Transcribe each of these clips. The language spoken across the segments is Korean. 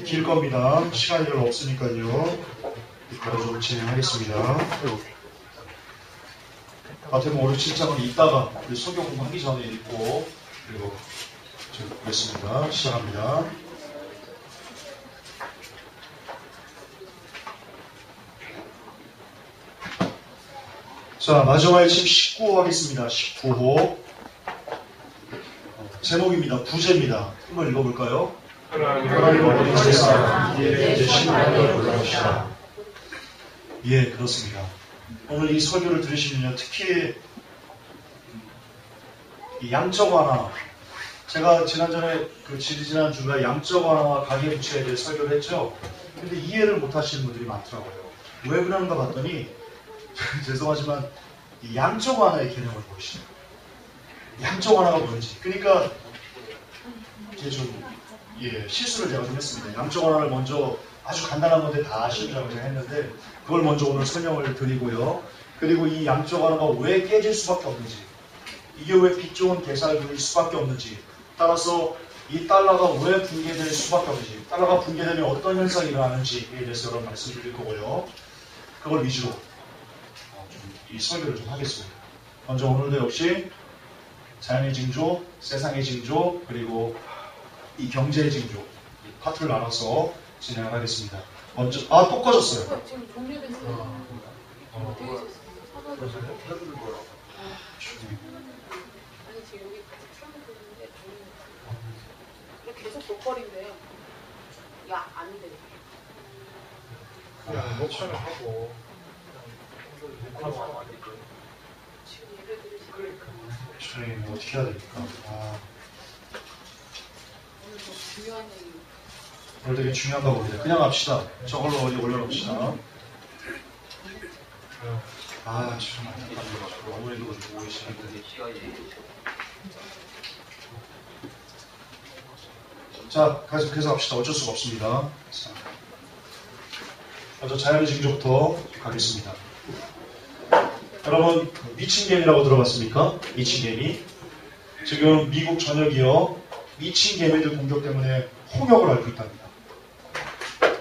길 겁니다. 시간이 별로 없으니까요. 바로 좀 진행하겠습니다. 마태복음 5, 6, 7장은 이따가 설교 공부하기 전에 읽고 그리고 좀 보겠습니다. 시작합니다. 자, 마지막에 지금 19호 하겠습니다. 19호. 제목입니다. 부제입니다. 한번 읽어볼까요? 하나님 어머니 제사 이에 되신 하나님을 골라주시다. 예, 그렇습니다. 오늘 이 설교를 들으시면요, 특히 이 양적 완화, 제가 지난전에 지난 주가 양적 완화와 가계부채에 대해 설교를 했죠. 근데 이해를 못 하시는 분들이 많더라고요. 왜 그러는가 봤더니 죄송하지만 이 양적 완화의 개념을 모르시죠. 양적 완화가 뭔지. 그러니까 이제 좀 실수를 제가 좀 했습니다. 양적 완화를 먼저 아주 간단한 건데 다 아시리라고 제가 했는데 그걸 먼저 오늘 설명을 드리고요. 그리고 이 양적 완화가 왜 깨질 수밖에 없는지, 이게 왜 빚 좋은 개살구일 수밖에 없는지, 따라서 이 달러가 왜 붕괴될 수밖에 없는지, 달러가 붕괴되면 어떤 현상이 일어나는지에 대해서 여러 말씀드릴 거고요. 그걸 위주로 이 설교를 좀 하겠습니다. 먼저 오늘도 역시 자연의 징조, 세상의 징조, 그리고 이 경제의 징조, 이 파트를 나눠서 진행을 하겠습니다. 먼저, 또 꺼졌어요. 지금 종료됐어요. 되게 됐어요. 아니, 지금 여기 틀어놓고 있는데, 계속 볼거리인데, 야, 안 돼. 그냥 녹화를 하고 지금 예배 드리시는 저희 어떻게 해야 됩니까? 오늘 더 중요한 얘기. 오늘 되게 중요한가 봅니다. 그냥 합시다. 저걸로 어디 올려놓읍시다. 참 안타깝네요. 어머니도 보고 계시는데. 자, 계속해서 합시다. 어쩔 수가 없습니다. 자, 먼저 자연의 징조부터 가겠습니다. 여러분, 미친개미라고 들어봤습니까? 미친개미. 지금 미국 전역이요, 미친개미들 공격 때문에 홍역을 앓고 있답니다.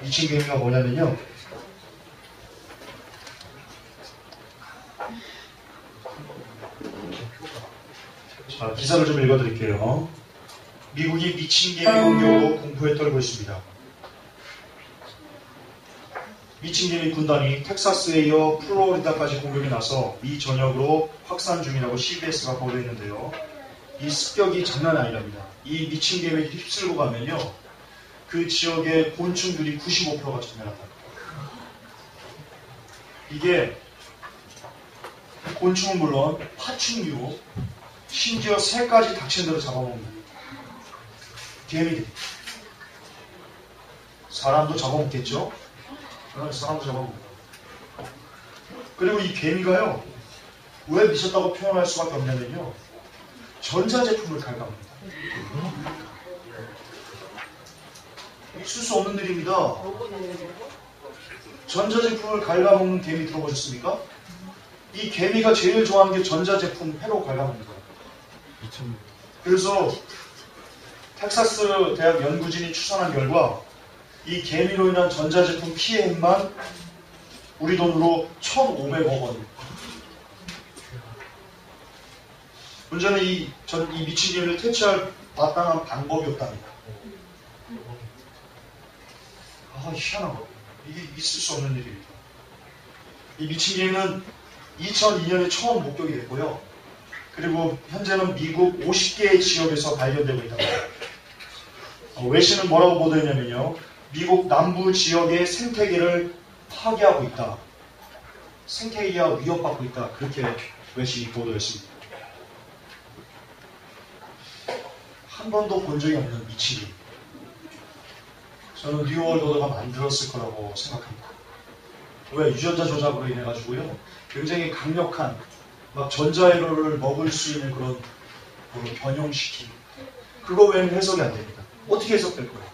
미친개미가 뭐냐면요, 자, 기사를 좀 읽어드릴게요. 미국이 미친개미 공격으로 공포에 떨고 있습니다. 미친개미 군단이 텍사스에 이어 플로리다까지 공격이 나서 미 전역으로 확산 중이라고 CBS가 보도했는데요. 이 습격이 장난 아니랍니다. 이 미친개미를 휩쓸고 가면요, 그 지역의 곤충들이 95%가 전멸한다. 이게 곤충은 물론 파충류, 심지어 새까지 닥치는 대로 잡아먹는다. 개미들. 사람도 잡아먹겠죠? 사람도 잡아먹는다. 그리고 이 개미가요, 왜 미쳤다고 표현할 수밖에 없냐면요, 전자제품을 갉아먹는다. 있을 수 없는 일입니다. 전자제품을 갉아먹는 개미 들어보셨습니까? 이 개미가 제일 좋아하는 게 전자제품 회로 갉아먹는 거예요. 그래서 텍사스 대학 연구진이 추산한 결과 이 개미로 인한 전자제품 피해액만 우리 돈으로 1,500억 원. 문제는 이 미친 개미를 퇴치할 마땅한 방법이 없답니다. 희한한 거. 이게 있을 수 없는 일입니다. 이 미친 개미는 2002년에 처음 목격이 됐고요. 그리고 현재는 미국 50개의 지역에서 발견되고 있다고 합니다. 외신은 뭐라고 보도했냐면요, 미국 남부 지역의 생태계를 파괴하고 있다, 생태계가 위협받고 있다, 그렇게 외신이 보도했습니다. 한 번도 본 적이 없는 미치기. 저는 뉴월드 오더가 만들었을 거라고 생각합니다. 왜? 유전자 조작으로 인해가지고요, 굉장히 강력한 막 전자회로를 먹을 수 있는 그런 변형시킨, 그거 외에는 해석이 안 됩니다. 어떻게 해석될 거예요?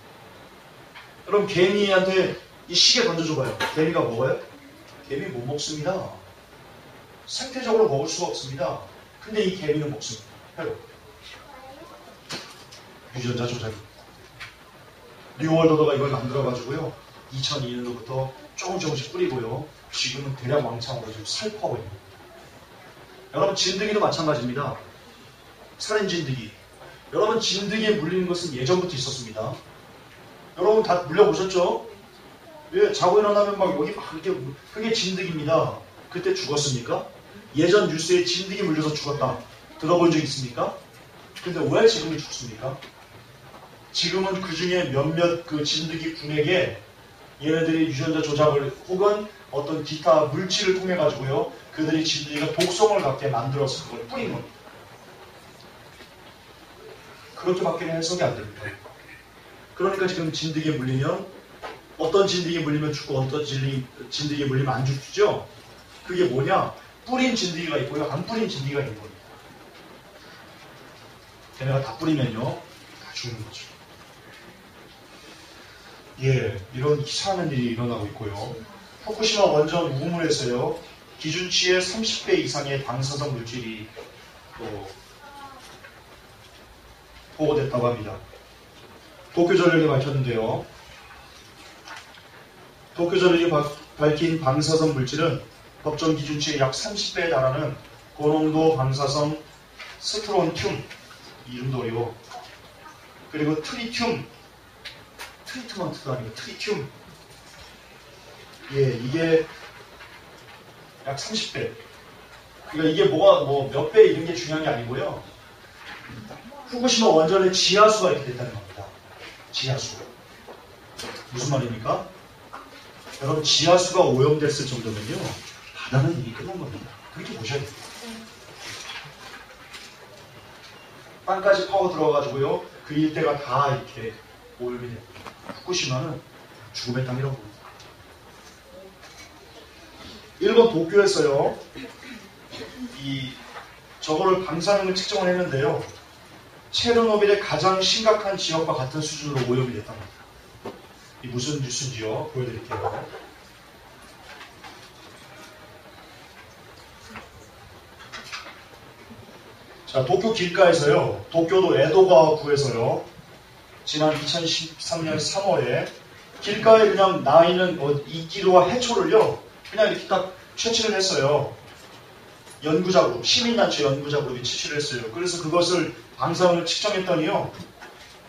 그럼 개미한테 이 시계 던져줘봐요. 개미가 먹어요? 개미 못 먹습니다. 생태적으로 먹을 수가 없습니다. 근데 이 개미는 먹습니다. 회로. 유전자 조작입니다. 뉴월더가 이걸 만들어가지고요. 2002년도부터 조금씩 뿌리고요. 지금은 대량 왕창으로 지금 살포하고 있는 겁니다. 여러분 진드기도 마찬가지입니다. 살인 진드기. 여러분 진드기에 물리는 것은 예전부터 있었습니다. 여러분 다 물려보셨죠? 예, 자고 일어나면 막 여기 막 이렇게 그게 진드기입니다. 그때 죽었습니까? 예전 뉴스에 진드기 물려서 죽었다. 들어본 적 있습니까? 근데 왜 지금이 죽습니까? 지금은 그 중에 몇몇 그 진드기 군에게 얘네들이 유전자 조작을 혹은 어떤 기타 물질을 통해 가지고요. 그들이 진드기가 독성을 갖게 만들어서 그걸 뿌린 겁니다. 그렇게밖에는 해석이 안 됩니다. 그러니까 지금 진드기에 물리면 어떤 진드기에 물리면 죽고 어떤 진드기에 물리면 안 죽죠? 그게 뭐냐? 뿌린 진드기가 있고요. 안 뿌린 진드기가 있는 겁니다. 걔네가 다 뿌리면요. 다 죽는 거죠. 예, 이런 이상한 일이 일어나고 있고요. 후쿠시마 원전 우물에서요. 기준치의 30배 이상의 방사성 물질이 또 보고됐다고 합니다. 도쿄전력이 밝혔는데요. 도쿄전력이 밝힌 방사성 물질은 법정 기준치의 약 30배에 달하는 고농도 방사성 스트론튬, 이름도 어려워. 그리고 트리트먼트도 아니고 트리튬. 예, 이게 약 30배. 그러니까 이게 뭐가 몇 배 이런 게 중요한 게 아니고요. 후쿠시마 원전의 지하수가 이렇게 됐다는 겁니다. 지하수. 무슨 말입니까? 여러분 지하수가 오염됐을 정도면요. 바다는 이미 끝난 겁니다. 그렇게 보셔야 됩니다. 땅까지 파고 들어가가지고요. 그 일대가 다 이렇게 오염이 됩니다. 후쿠시마는 죽음의 땅이라고 봅니다. 일본 도쿄에서요. 저거를 방사능을 측정을 했는데요. 체르노빌의 가장 심각한 지역과 같은 수준으로 오염이 됐답니다. 이 무슨 뉴스인지요? 보여드릴게요. 자, 도쿄 길가에서요. 도쿄도 에도가와구에서요. 지난 2013년 3월에 길가에 그냥 나 있는 이끼리와 해초를요. 그냥 이렇게 딱 채취를 했어요. 연구자그룹, 시민단체 연구자그룹이 채취를 했어요. 그래서 그것을 방사능을 측정했더니요.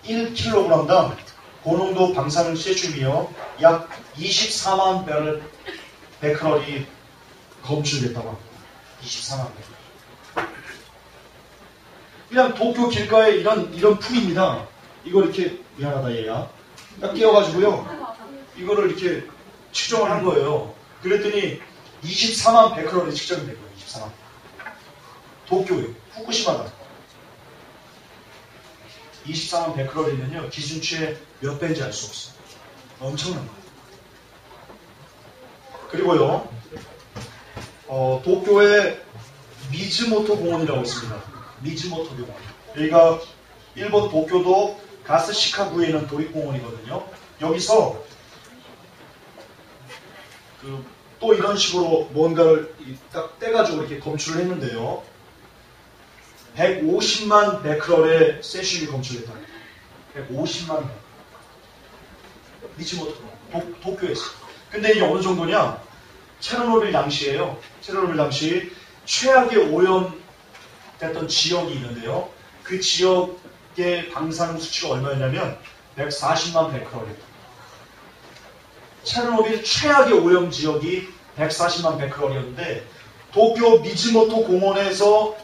1kg당 고농도 방사능 세슘이요. 약 24만 베크럴이 검출됐다고 합니다. 24만 베크럴. 그냥 도쿄 길가에 이런 풀입니다. 이거 이렇게 미안하다 얘야. 딱 끼워가지고요. 이거를 이렇게 측정을 한 거예요. 그랬더니 24만 베크럴이 측정이 된 거예요. 24만. 도쿄에 후쿠시마다 24만 베크럴이면요. 기준치의 몇 배인지 알 수 없어요. 엄청난 거예요. 그리고요. 도쿄에 미즈모토 공원이라고 있습니다. 미즈모토 공원. 여기가 일본 도쿄도 가스시카구에 있는 도립공원이거든요. 여기서 또 이런 식으로 뭔가를 딱 떼가지고 이렇게 검출을 했는데요. 150만 베크럴의 세슘이 검출됐다. 150만 미치모토 도쿄에서. 근데 이게 어느 정도냐? 체르노빌 당시에요. 체르노빌 당시 최악의 오염됐던 지역이 있는데요. 그 지역의 방사능 수치가 얼마였냐면 140만 베크럴이었다. 체르노빌 최악의 오염 지역이 140만 베크럴이었는데 도쿄 미즈모토 공원에서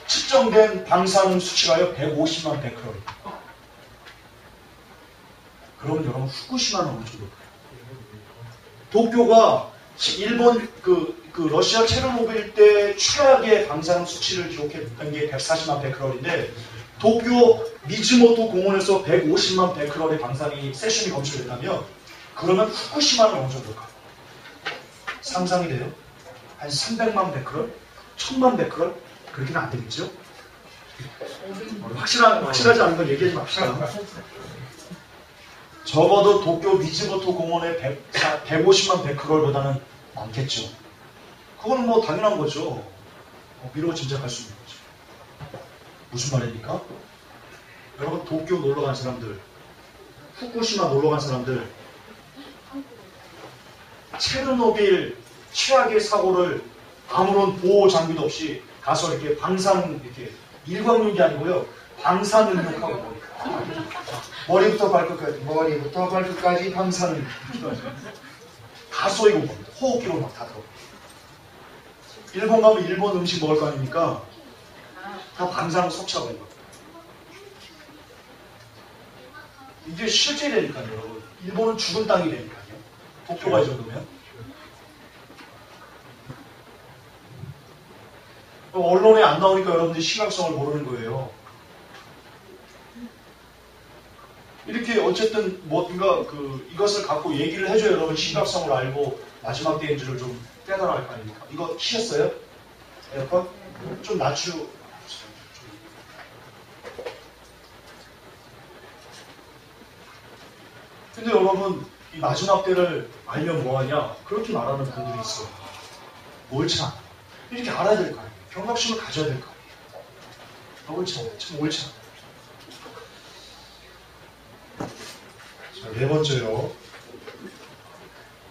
측정된 방사능 수치가요 150만 베크럴입니다. 그럼 여러분 후쿠시마는 어느 정도일까요? 도쿄가 일본 러시아 체르노빌 때 최악의 방사능 수치를 기록했던 게 140만 베크럴인데 도쿄 미즈모토 공원에서 150만 베크럴의 방사능이 세슘이 검출됐다면 그러면 후쿠시마는 어느 정도일까요? 상상이 돼요? 한 300만 베크럴? 1000만 베크럴? 그렇게는 안 되겠죠? 확실하지 않은 건 얘기하지 맙시다. 적어도 도쿄 미즈모토 공원의 150만 베크럴보다는 많겠죠. 그거는 뭐 당연한 거죠. 미루고 짐작할 수 있는 거죠. 무슨 말입니까? 여러분 도쿄 놀러 간 사람들 후쿠시마 놀러 간 사람들 체르노빌 최악의 사고를 아무런 보호 장비도 없이 가서 이렇게 방사능 이렇게 일광욕이 아니고요. 방사능욕하고 머리부터 발끝까지 방사능 다 쏘이고 겁니다. 호흡기로 막 다 들어. 일본 가면 일본 음식 먹을 거 아닙니까? 다 방사능 섭취하고 있는 거예요. 이게 실제라니까요, 여러분. 일본은 죽은 땅이라니까요. 도쿄가 이 정도면. 언론에 안 나오니까 여러분들이 심각성을 모르는 거예요. 이렇게 어쨌든 뭔가 이것을 갖고 얘기를 해줘야 여러분 심각성을 알고 마지막 데인지를 좀 깨달아 할 거 아닙니까? 이거 키셨어요? 에어컨? 좀 낮추고. 근데 여러분 이 마지막 때를 알면 뭐하냐? 그렇게 말하는 분들이 있어요. 옳지 않아. 이렇게 알아야 될 거 아니에요. 경각심을 가져야 될 거 아니에요. 옳지 않아요. 참 옳지 않아요. 자, 네 번째요.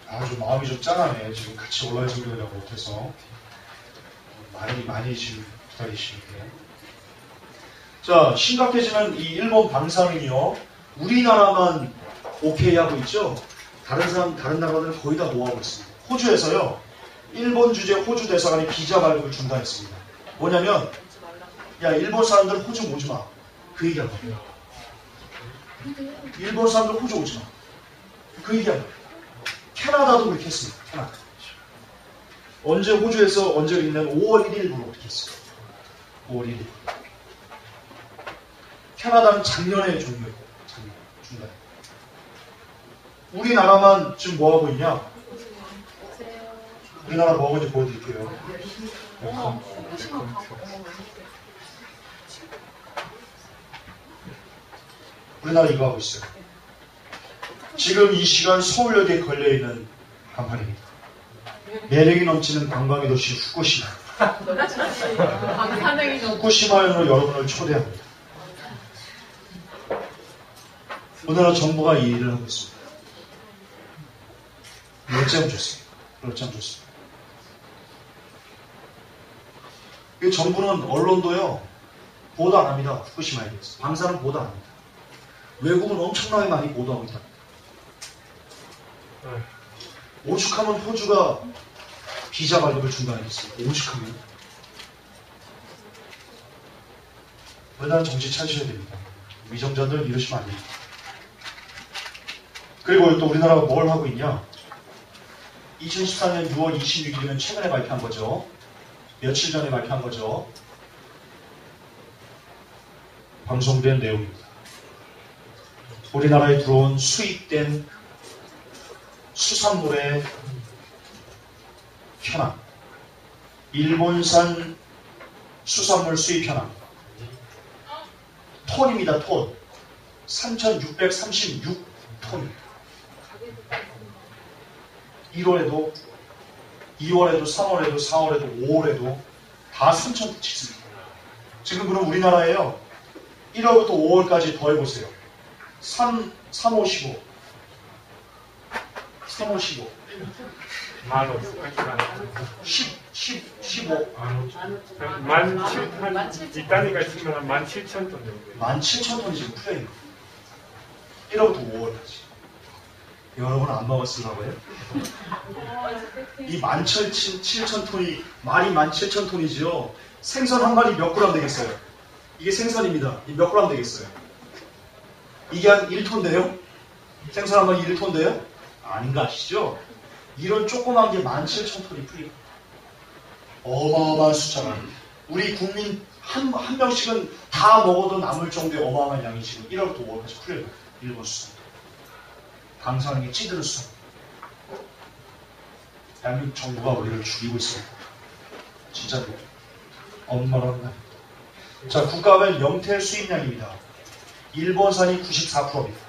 아주 마음이 좀 짠하네. 지금 같이 올라갈 준비를 못해서 많이 지금 기다리시는데. 자, 심각해지는 이 일본 방사능이요. 우리나라만 오케이 하고 있죠. 다른 나라들은 거의 다 노하고 있습니다. 호주에서요. 일본 주재 호주 대사관이 비자 발급을 중단했습니다. 뭐냐면 야 일본 사람들 호주 오지 마. 그 얘기한 거예요. 일본 사람들 호주 오지 마. 그 얘기한 거예요. 캐나다도 그렇게 했습니다. 캐나다. 언제 호주에서 언제 있는 5월 1일부로 그렇게 했어요. 5월 1일. 캐나다는 작년에 종료했고 중단. 우리나라만 지금 뭐 하고 있냐? 우리나라 뭐 하고 있는지 보여드릴게요. 우리나라 이거 하고 있어요. 지금 이 시간 서울역에 걸려있는 간판입니다. 매력이 넘치는 관광의 도시 후쿠시마. 후쿠시마현으로 여러분을 초대합니다. 우리나라 정부가 이 일을 하고 있습니다. 어쩜 좋습니다. 어쩜 좋습니다. 이 정부는 언론도요 보도 안 합니다. 후쿠시마에 대해서 방사능 보도 안 합니다. 외국은 엄청나게 많이 보도하고 있다. 오죽하면 호주가 비자 발급을 중단했습니다. 오죽하면. 우리나라 정신 차리셔야 됩니다. 위정자들 이러시면 안 됩니다. 그리고 또 우리나라가 뭘 하고 있냐? 2014년 6월 26일이면 최근에 발표한 거죠. 며칠 전에 발표한 거죠. 방송된 내용입니다. 우리나라에 들어온 수입된 수산물의 현황. 일본산 수산물 수입 현황. 톤입니다. 톤. 3,636톤. 1월에도 2월에도 3월에도 4월에도 5월에도 다 3,000톤 찍습니다. 지금 그럼 우리나라에요. 1월부터 5월까지 더해보세요. 3, 5, 15. 3, 5, 15. 15. 이 단위가 있으면 17,000톤 정도. 17,000톤이 지금 풀려있는 거예요. 1월부터 5월까지. 여러분 안 먹었으려고요? 이 17,000톤이 말이 17,000톤이지요. 생선 한 마리 몇 그램 되겠어요? 이게 생선입니다. 이 몇 그램 되겠어요? 이게 한 1톤 돼요? 생선 한 마리 1톤 돼요? 아닌 거 아시죠? 이런 조그만 게 17,000톤이 풀리고 어마어마한 숫자가 우리 국민 한 명씩은 다 먹어도 남을 정도의 어마어마한 양이 지금 1월부터 5월까지 풀려요. 일본 수산. 방사능에 찌들을 수. 대한민국 정부가 우리를 죽이고 있습니다. 진짜로. 엄마랍니다. 자, 국가별 명태 수입량입니다. 일본산이 94%입니다.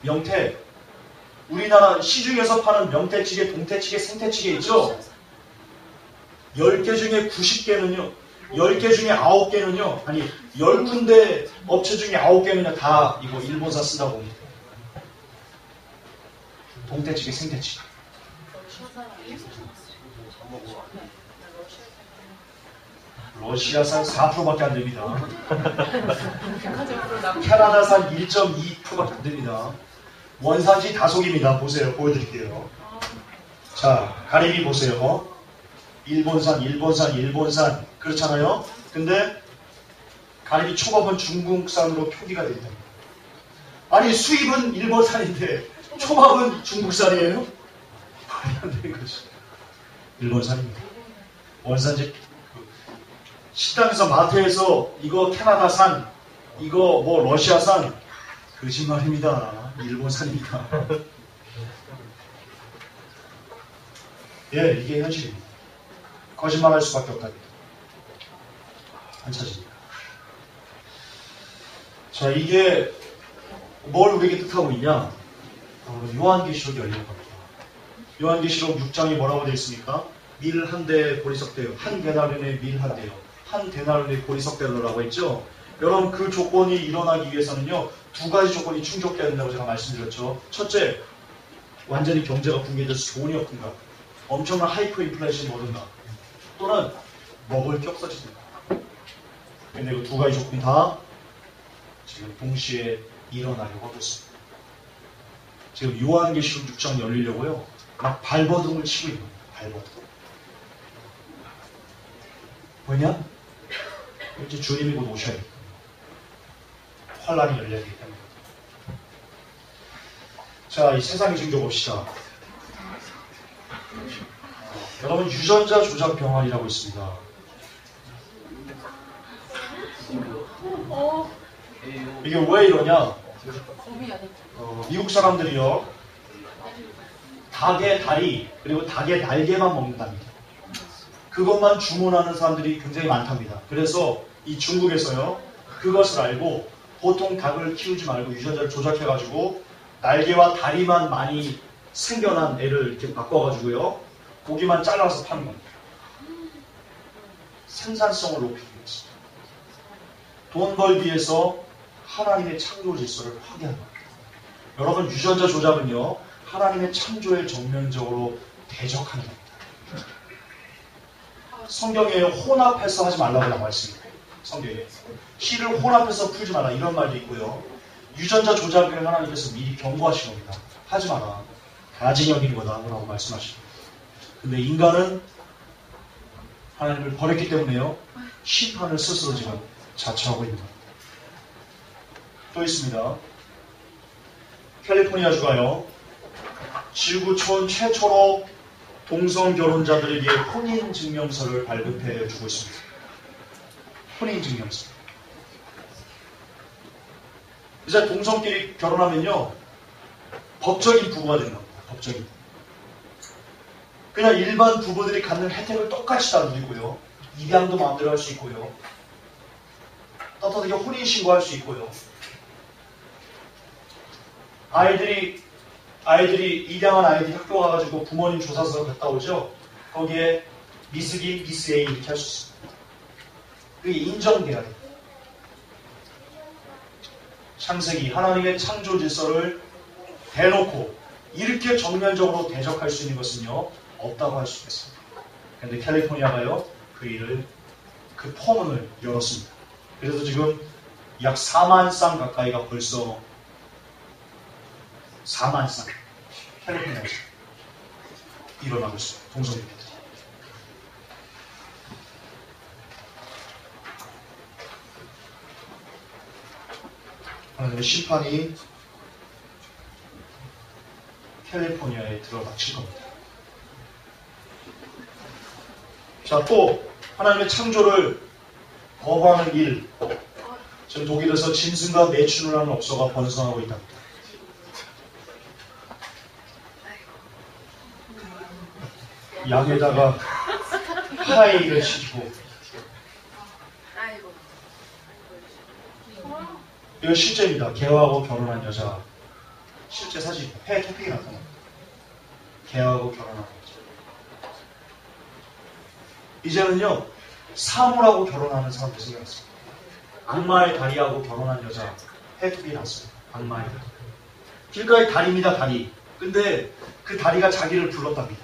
명태. 우리나라 시중에서 파는 명태찌개, 동태찌개, 생태찌개 있죠? 10개 중에 90개는요. 10개 중에 9개는요, 아니, 10군데 업체 중에 9개는요, 다 이거 일본사 쓴다고 봅니다. 동태찌개, 생태찌개. 러시아산 4%밖에 안 됩니다. 캐나다산 1.2%밖에 안 됩니다. 원산지 다속입니다. 보세요. 보여드릴게요. 자, 가리비 보세요. 일본산, 일본산, 일본산. 그렇잖아요? 근데 가리비 초밥은 중국산으로 표기가 되어 있다. 아니, 수입은 일본산인데 초밥은 중국산이에요? 말이 안 되는 거죠. 일본산입니다. 원산지. 식당에서 마트에서 이거 캐나다산, 이거 뭐 러시아산, 거짓말입니다. 일본산입니다. 예, 이게 현실입니다. 거짓말할 수밖에 없답니다. 안 찾습니다. 자, 이게 뭘 우리에게 뜻하고 있냐? 요한계시록이 열리는 겁니다. 요한계시록 6장이 뭐라고 되어 있습니까? 밀 한 대 보리석대요. 한 데나리온의 밀 한 대요. 한 데나리온의 보리석대로라고 했죠. 여러분, 그 조건이 일어나기 위해서는요, 두 가지 조건이 충족돼야 된다고 제가 말씀드렸죠. 첫째, 완전히 경제가 붕괴돼서 돈이 없든가, 엄청난 하이퍼 인플레이션이 오든가, 또는 먹을 게 없어지든가. 근데 그 두 가지 조건 다 지금 동시에 일어나려고 하고 있습니다. 지금 요한계시록 6장 열리려고요, 막 발버둥을 치고 있는 겁니다. 발버둥. 왜냐? 이제 주님이 곧 오셔야 돼요. 환란이 열려야 되기 때문에. 자, 이 세상의 징조 봅시다. 여러분, 유전자 조작 병환이라고 있습니다. 이게 왜 이러냐? 미국 사람들이요, 닭의 다리 그리고 닭의 날개만 먹는답니다. 그것만 주문하는 사람들이 굉장히 많답니다. 그래서 이 중국에서요, 그것을 알고 보통 닭을 키우지 말고 유전자를 조작해가지고 날개와 다리만 많이 생겨난 애를 이렇게 바꿔가지고요, 고기만 잘라서 파는 겁니다. 생산성을 높이기 위해서. 돈 벌기 위해서 하나님의 창조 질서를 파괴하는 겁니다. 여러분, 유전자 조작은요, 하나님의 창조에 정면적으로 대적하는 겁니다. 성경에 혼합해서 하지 말라고 나와 있습니다. 성경에 시를 혼합해서 풀지 마라 이런 말도 있고요. 유전자 조작을 하나님께서 미리 경고하신 겁니다. 하지 마라. 가증 여기는 거다 라고 말씀하십니다. 근데 인간은 하나님을 버렸기 때문에요, 심판을 스스로 지금 자처하고 있는 겁니다. 또 있습니다. 캘리포니아주가요, 지구촌 최초로 동성 결혼자들에게 혼인증명서를 발급해 주고 있습니다. 혼인증명서. 이제 동성끼리 결혼하면요, 법적인 부부가 되는 겁니다. 법적인. 그냥 일반 부부들이 갖는 혜택을 똑같이 다 누리고요. 입양도 마음대로 할 수 있고요. 떳떳하게 혼인신고할 수 있고요. 입양한 아이들이 학교 가가지고 부모님 조사서 갔다 오죠. 거기에 미스기, 미스 A 이렇게 할 수 있습니다. 그게 인정돼야 돼요. 창세기, 하나님의 창조 질서를 대놓고 이렇게 정면적으로 대적할 수 있는 것은요, 없다고 할 수 있겠습니다. 그런데 캘리포니아가요, 그 포문을 열었습니다. 그래서 지금 약 4만 쌍 가까이가 벌써 4만 쌍 캘리포니아에서 일어나고 있습니다. 동성애들. 하나님의 심판이 캘리포니아에 들어닥칠 겁니다. 자, 또 하나님의 창조를 거부하는 일, 지금 독일에서 짐승과 매춘을 하는 업소가 번성하고 있답니다. 양에다가 하이를 시키고, 이거 실제입니다. 개하고 결혼한 여자, 실제 사진, 해외 토픽이 나타납니다. 개하고 결혼한 여자. 이제는요, 사물하고 결혼하는 사람도 생겨났습니다. 악마의 다리하고 결혼한 여자 해투비 났어요. 악마의 다리. 길가의 다리입니다, 다리. 근데 그 다리가 자기를 불렀답니다.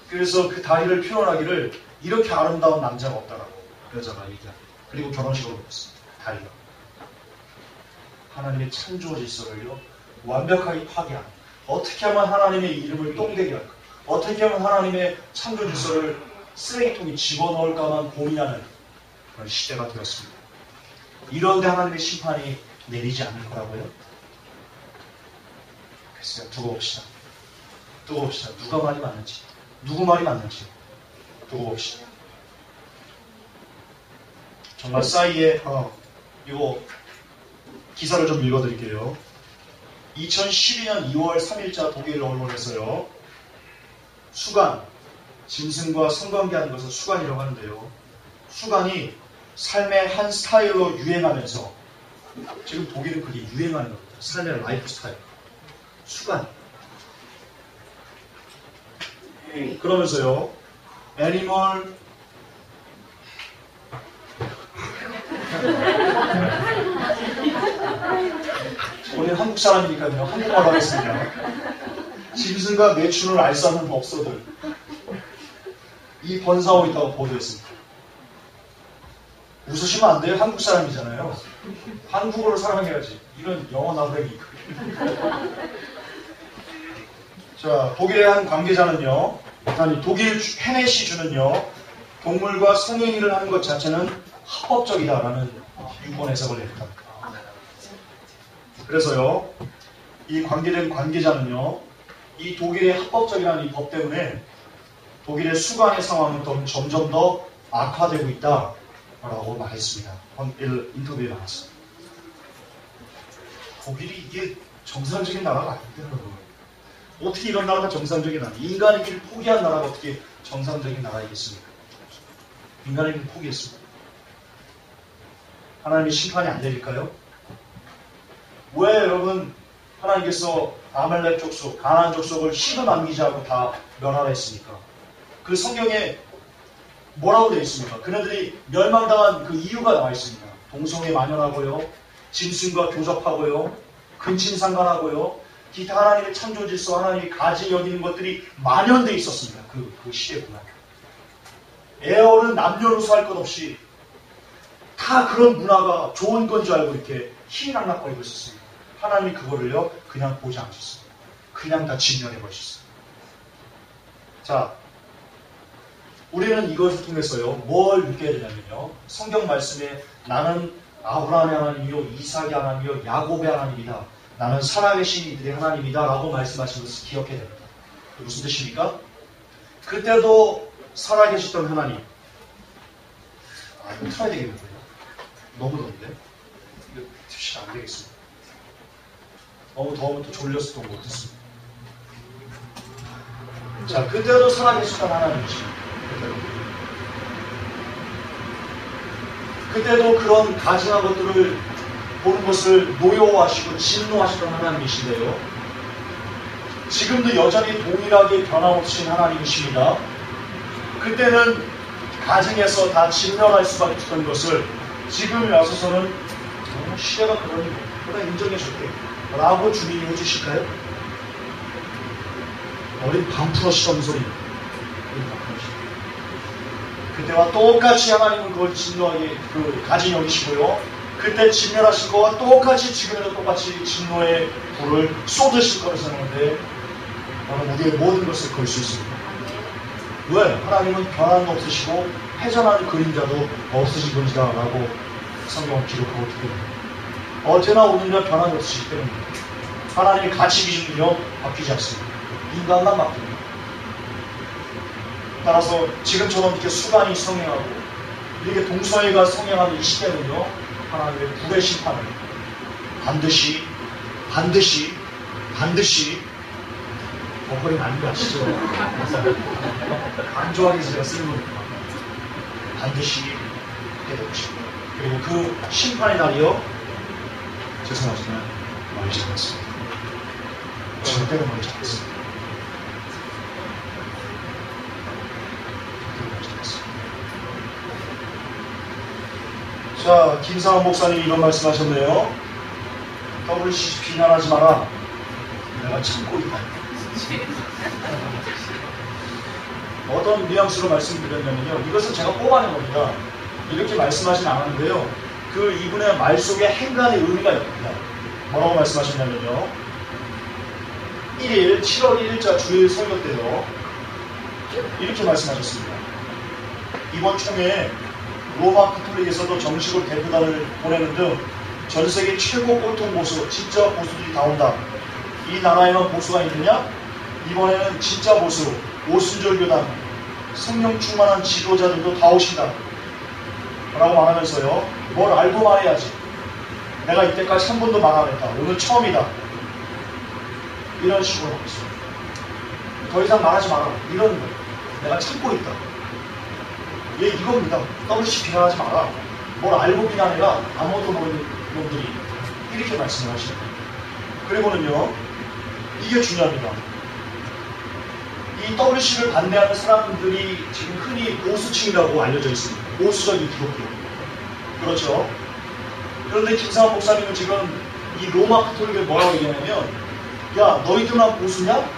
그래서 그 다리를 표현하기를 이렇게 아름다운 남자가 없다라고 여자가 얘기합니다. 그리고 결혼식으로 먹었습니다. 다리가. 하나님의 창조 질서를요 완벽하게 파괴하는, 어떻게 하면 하나님의 이름을 똥되게 할까, 어떻게 하면 하나님의 창조 질서를 쓰레기통에 집어넣을까만 고민하는 그런 시대가 되었습니다. 이런데 하나님의 심판이 내리지 않을 거라고요? 글쎄요, 두고 봅시다. 두고 봅시다. 누가 말이 맞는지, 누구 말이 맞는지 두고 봅시다. 정말 싸이의 이거 기사를 좀 읽어드릴게요. 2012년 2월 3일자 독일 언론에서요. 수간, 짐승과 성관계하는 것을 수간이라고 하는데요. 수간이 삶의 한 스타일로 유행하면서, 지금 독일은 그게 유행하는 겁니다. 삶의 라이프 스타일. 수간. 그러면서요. 애니멀 오늘 한국 사람이니까요. 한국말 하겠습니다. 짐승과 매춘을 알 수 없는 법서들. 이 번사하고 있다고 보도했습니다. 웃으시면 안 돼요. 한국 사람이잖아요. 한국어를 사랑해야지. 이런 영어 나부랭이. 자, 독일의 한 관계자는요. 아니, 독일 헤네시 주는요. 동물과 성행위를 하는 것 자체는 합법적이다라는 유권 해석을 냈다. 그래서요, 이 관계된 관계자는요, 이 독일의 합법적이라는 이 법 때문에 독일의 수간의 상황은 점점 더 악화되고 있다라고 말했습니다. 인터뷰에 나왔어요. 독일이 이게 정상적인 나라가 아닌데요. 어떻게 이런 나라가 정상적인 나라? 인간의 길을 포기한 나라가 어떻게 정상적인 나라이겠습니까? 인간의 길을 포기했습니다. 하나님의 심판이 안 내릴까요? 왜 여러분 하나님께서 아말렉 족속, 가나안 족속을 씨도 남기지 않고 다 멸하했습니까? 그 성경에 뭐라고 되어 있습니까? 그네들이 멸망당한 그 이유가 나와 있습니다. 동성애 만연하고요, 짐승과 교접하고요, 근친상간하고요, 기타 하나님의 창조 질서, 하나님이 가지 여기는 것들이 만연되어 있었습니다. 그 시대 문화. 에어는 남녀노소 할 것 없이 다 그런 문화가 좋은 건 줄 알고 이렇게 희낙낙거리고 있었습니다. 하나님이 그거를요 그냥 보지 않으셨습니다. 그냥 다 진멸해 버리셨어요. 자, 우리는 이것을 통해서요 뭘 느껴야 되냐면요, 성경 말씀에 나는 아브라함의 하나님이요, 이삭의 하나님이요, 야곱의 하나님이다, 나는 살아계신 이들의 하나님이다 라고 말씀하신 것을 기억해야 됩니다. 무슨 뜻입니까? 그때도 살아계셨던 하나님. 이거 틀어야 되겠는데요. 너무 더운데? 이거 틀시면 안 되겠습니다. 너무 더우면 또 졸려서 또 못했습니다. 자, 그때도 살아계셨던 하나님이십니다. 그때도 그런 가증한 것들을 보는 것을 노여워하시고 진노하시던 하나님이신데요. 지금도 여전히 동일하게 변함없으신 하나님이십니다. 그때는 가증해서 다 진멸할 수밖에 없던 것을 지금에 와서서는 시대가 그러니 그냥 인정해 줄게 라고 주님이 해주실까요? 어린 반프러시 소리. 그때와 똑같이 하나님은 그걸 진노하게 가진 여기시고요. 그때 진멸하실 거와 똑같이 지금에도 똑같이 진노의 불을 쏟으실 거라 생각하는데 나는 우리의 모든 것을 걸 수 있습니다. 왜? 하나님은 변함도 없으시고 회전하는 그림자도 없으신 분이다 라고 성경을 기록하고 있기 때문에 어제나 오늘이나 변함이 없으시기 때문에 하나님의 가치 기준은요 바뀌지 않습니다. 인간만 바뀝니다. 따라서 지금처럼 이렇게 수간이 성행하고 이렇게 동성애가 성행하는 이 시대는요 하나님의 불의 심판을 반드시 버버링 아닌 거 아시죠? 안 좋아하게 해서 제가 쓰는 겁니다. 반드시 하게 되고 싶고요. 그리고 그 심판의 날이요 죄송하지만 멀지 않습니다. 절대로 멀지 않습니다. 절대로 멀지 않습니다. 자, 김상원 목사님이 이런 말씀하셨네요. WCC 비난하지 마라. 내가 참고 있다. 어떤 뉘앙스로 말씀드렸냐면요. 이것은 제가 뽑아낸 겁니다. 이렇게 말씀하진 않았는데요. 그 이분의 말 속에 행간의 의미가 있습니다. 뭐라고 말씀하셨냐면요. 7월 1일자 주일 설교 때요. 이렇게 말씀하셨습니다. 이번 총회에 로마 카톨릭에서도 정식으로 대표단을 보내는 등 전 세계 최고 꼴통 보수, 진짜 보수들이 다 온다. 이 나라에만 보수가 있느냐? 이번에는 진짜 보수, 오순절 교단, 성령 충만한 지도자들도 다 오신다. 라고 말하면서요. 뭘 알고 말해야지. 내가 이때까지 한 번도 말 안 했다. 오늘 처음이다. 이런 식으로 하고 있어요. 더 이상 말하지 마라. 이런 거. 내가 참고 있다. 얘 이겁니다. WC 비난하지 마라. 뭘 알고 비난해라. 아무도 모르는 놈들이. 이렇게 말씀을 하시는 거예요. 그리고는요. 이게 중요합니다. 이 WC를 반대하는 사람들이 지금 흔히 보수층이라고 알려져 있습니다. 보수적인 기독교. 그렇죠. 그런데 김상환 목사님은 지금 이 로마 카톨릭을 뭐라고 얘기하냐면 야 너희들만 보수냐?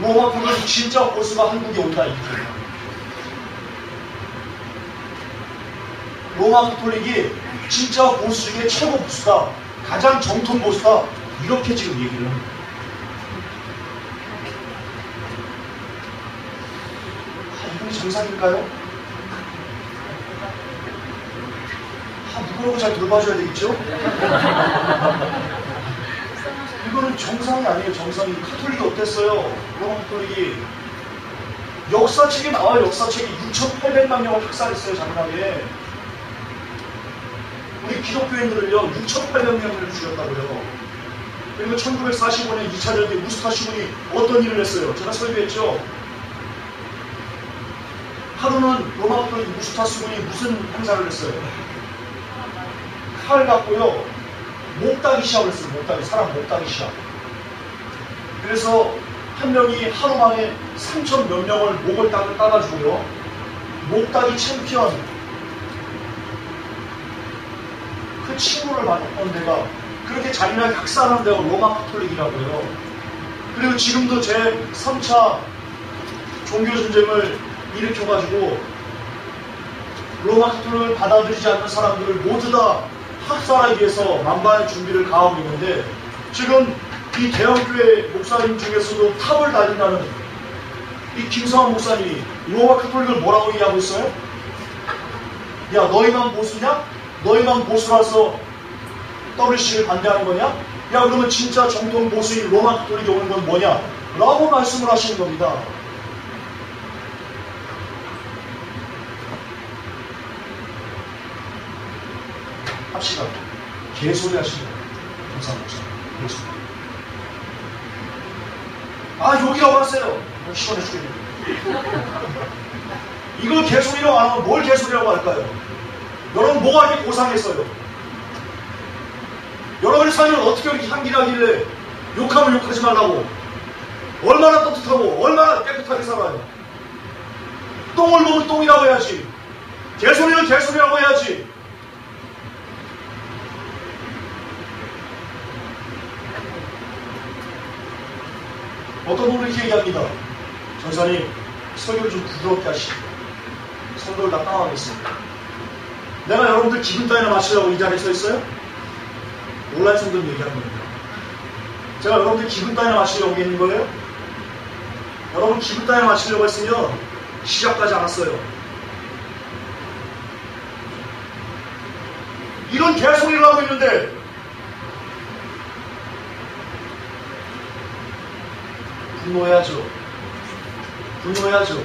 로마 카톨릭 진짜 보수가 한국에 온다 이렇게. 로마 카톨릭이 진짜 보수 중에 최고 보수다. 가장 정통 보수다. 이렇게 지금 얘기를 합니다. 이분이 정상일까요? 누구라고 잘 돌봐줘야 되겠죠? 이거는 정상이 아니에요. 정상이. 카톨릭이 어땠어요? 로마 카톨릭이 역사책에 나와요. 역사책이 6,800만 명을 학살했어요. 잔인하게. 우리 기독교인들을요 6,800명을 죽였다고요. 그리고 1945년 2차 전쟁 무스타 시군이 어떤 일을 했어요? 제가 설교했죠. 하루는 로마 카톨릭 무스타 시군이 무슨 행사를 했어요? 칼 갖고요 목따기 시합을 했어요. 목따기. 사람 목따기 시합. 그래서 한 명이 하루 만에 3천 몇 명을 목을 따가지고요 목따기 챔피언 그 친구를 만났던 데가 그렇게 잔인하게 학살하는 데가 로마 카톨릭이라고요. 그리고 지금도 제3차 종교전쟁을 일으켜가지고 로마 카톨릭을 받아들이지 않는 사람들을 모두 다 학살하기 위해서 만반의 준비를 가하고 있는데 지금 이 대형교회 목사님 중에서도 탑을 달린다는 이 김성환 목사님이 로마 카톨릭을 뭐라고 얘기하고 있어요? 야 너희만 보수냐? 너희만 보수라서 WC를 반대하는 거냐? 야 그러면 진짜 정통 보수인 로마 카톨릭이 오는 건 뭐냐? 라고 말씀을 하시는 겁니다. 합시다. 개소리 하시는 거예요. 김상환 목사님. 개소리. 아 여기라고 하세요. 시원해 죽겠네. 이걸 개소리라고 안 하면 뭘 개소리라고 할까요? 여러분 뭐가 이렇게 고상했어요? 여러분의 삶은 어떻게 이렇게 향기나길래 욕하면 욕하지 말라고 얼마나 떳떳하고 얼마나 깨끗하게 살아요? 똥을 보면 똥이라고 해야지. 개소리는 개소리라고 해야지. 어떤 분은 이렇게 얘기합니다. 전사님 설교를 좀 부드럽게 하시고 설교를 다 따라가겠습니다. 내가 여러분들 기분 따위나 맞추려고 이 자리에 서 있어요? 온라인 성도는 얘기하는 겁니다. 제가 여러분들 기분 따위나 맞추려고 있는 거예요? 여러분 기분 따위나 맞추려고 했으면 시작하지 않았어요. 이런 개소리를 하고 있는데 분노해야죠. 분노해야죠.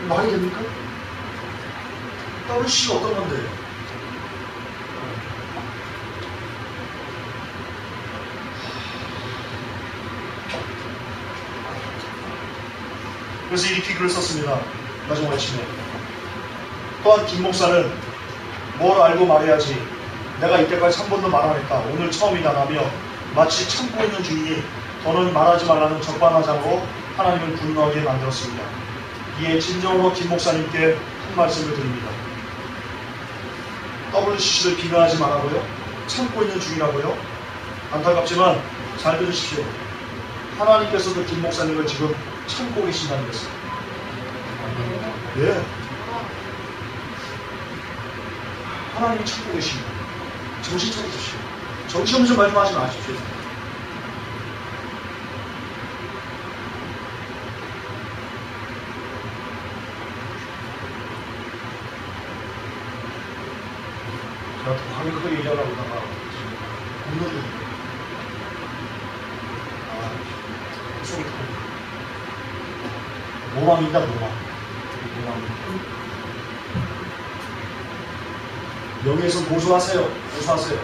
말이 됩니까? WC가 어떤 건데? 그래서 이렇게 글을 썼습니다. 마지막 아침에. 또한 김 목사는 뭘 알고 말해야지. 내가 이때까지 한 번도 말 안 했다. 오늘 처음이다 라며 마치 참고 있는 중이니 더는 말하지 말라는 적반하장으로 하나님을 분노하게 만들었습니다. 이에 진정으로 김 목사님께 슬픈 말씀을 드립니다. WCC를 비난하지 말라고요? 참고 있는 중이라고요? 안타깝지만 잘 들으십시오. 하나님께서도 김 목사님을 지금 참고 계신다는 것을. 예. 하나님이 참고 계십니다. 정신 차리십시오. 정신없는 말씀하지 마십시오. 제가 더 강력하게 얘기하려고 하다가 공격이 속이 터져. 로망이다, 로망. 여기에서 고소하세요. 고소하세요.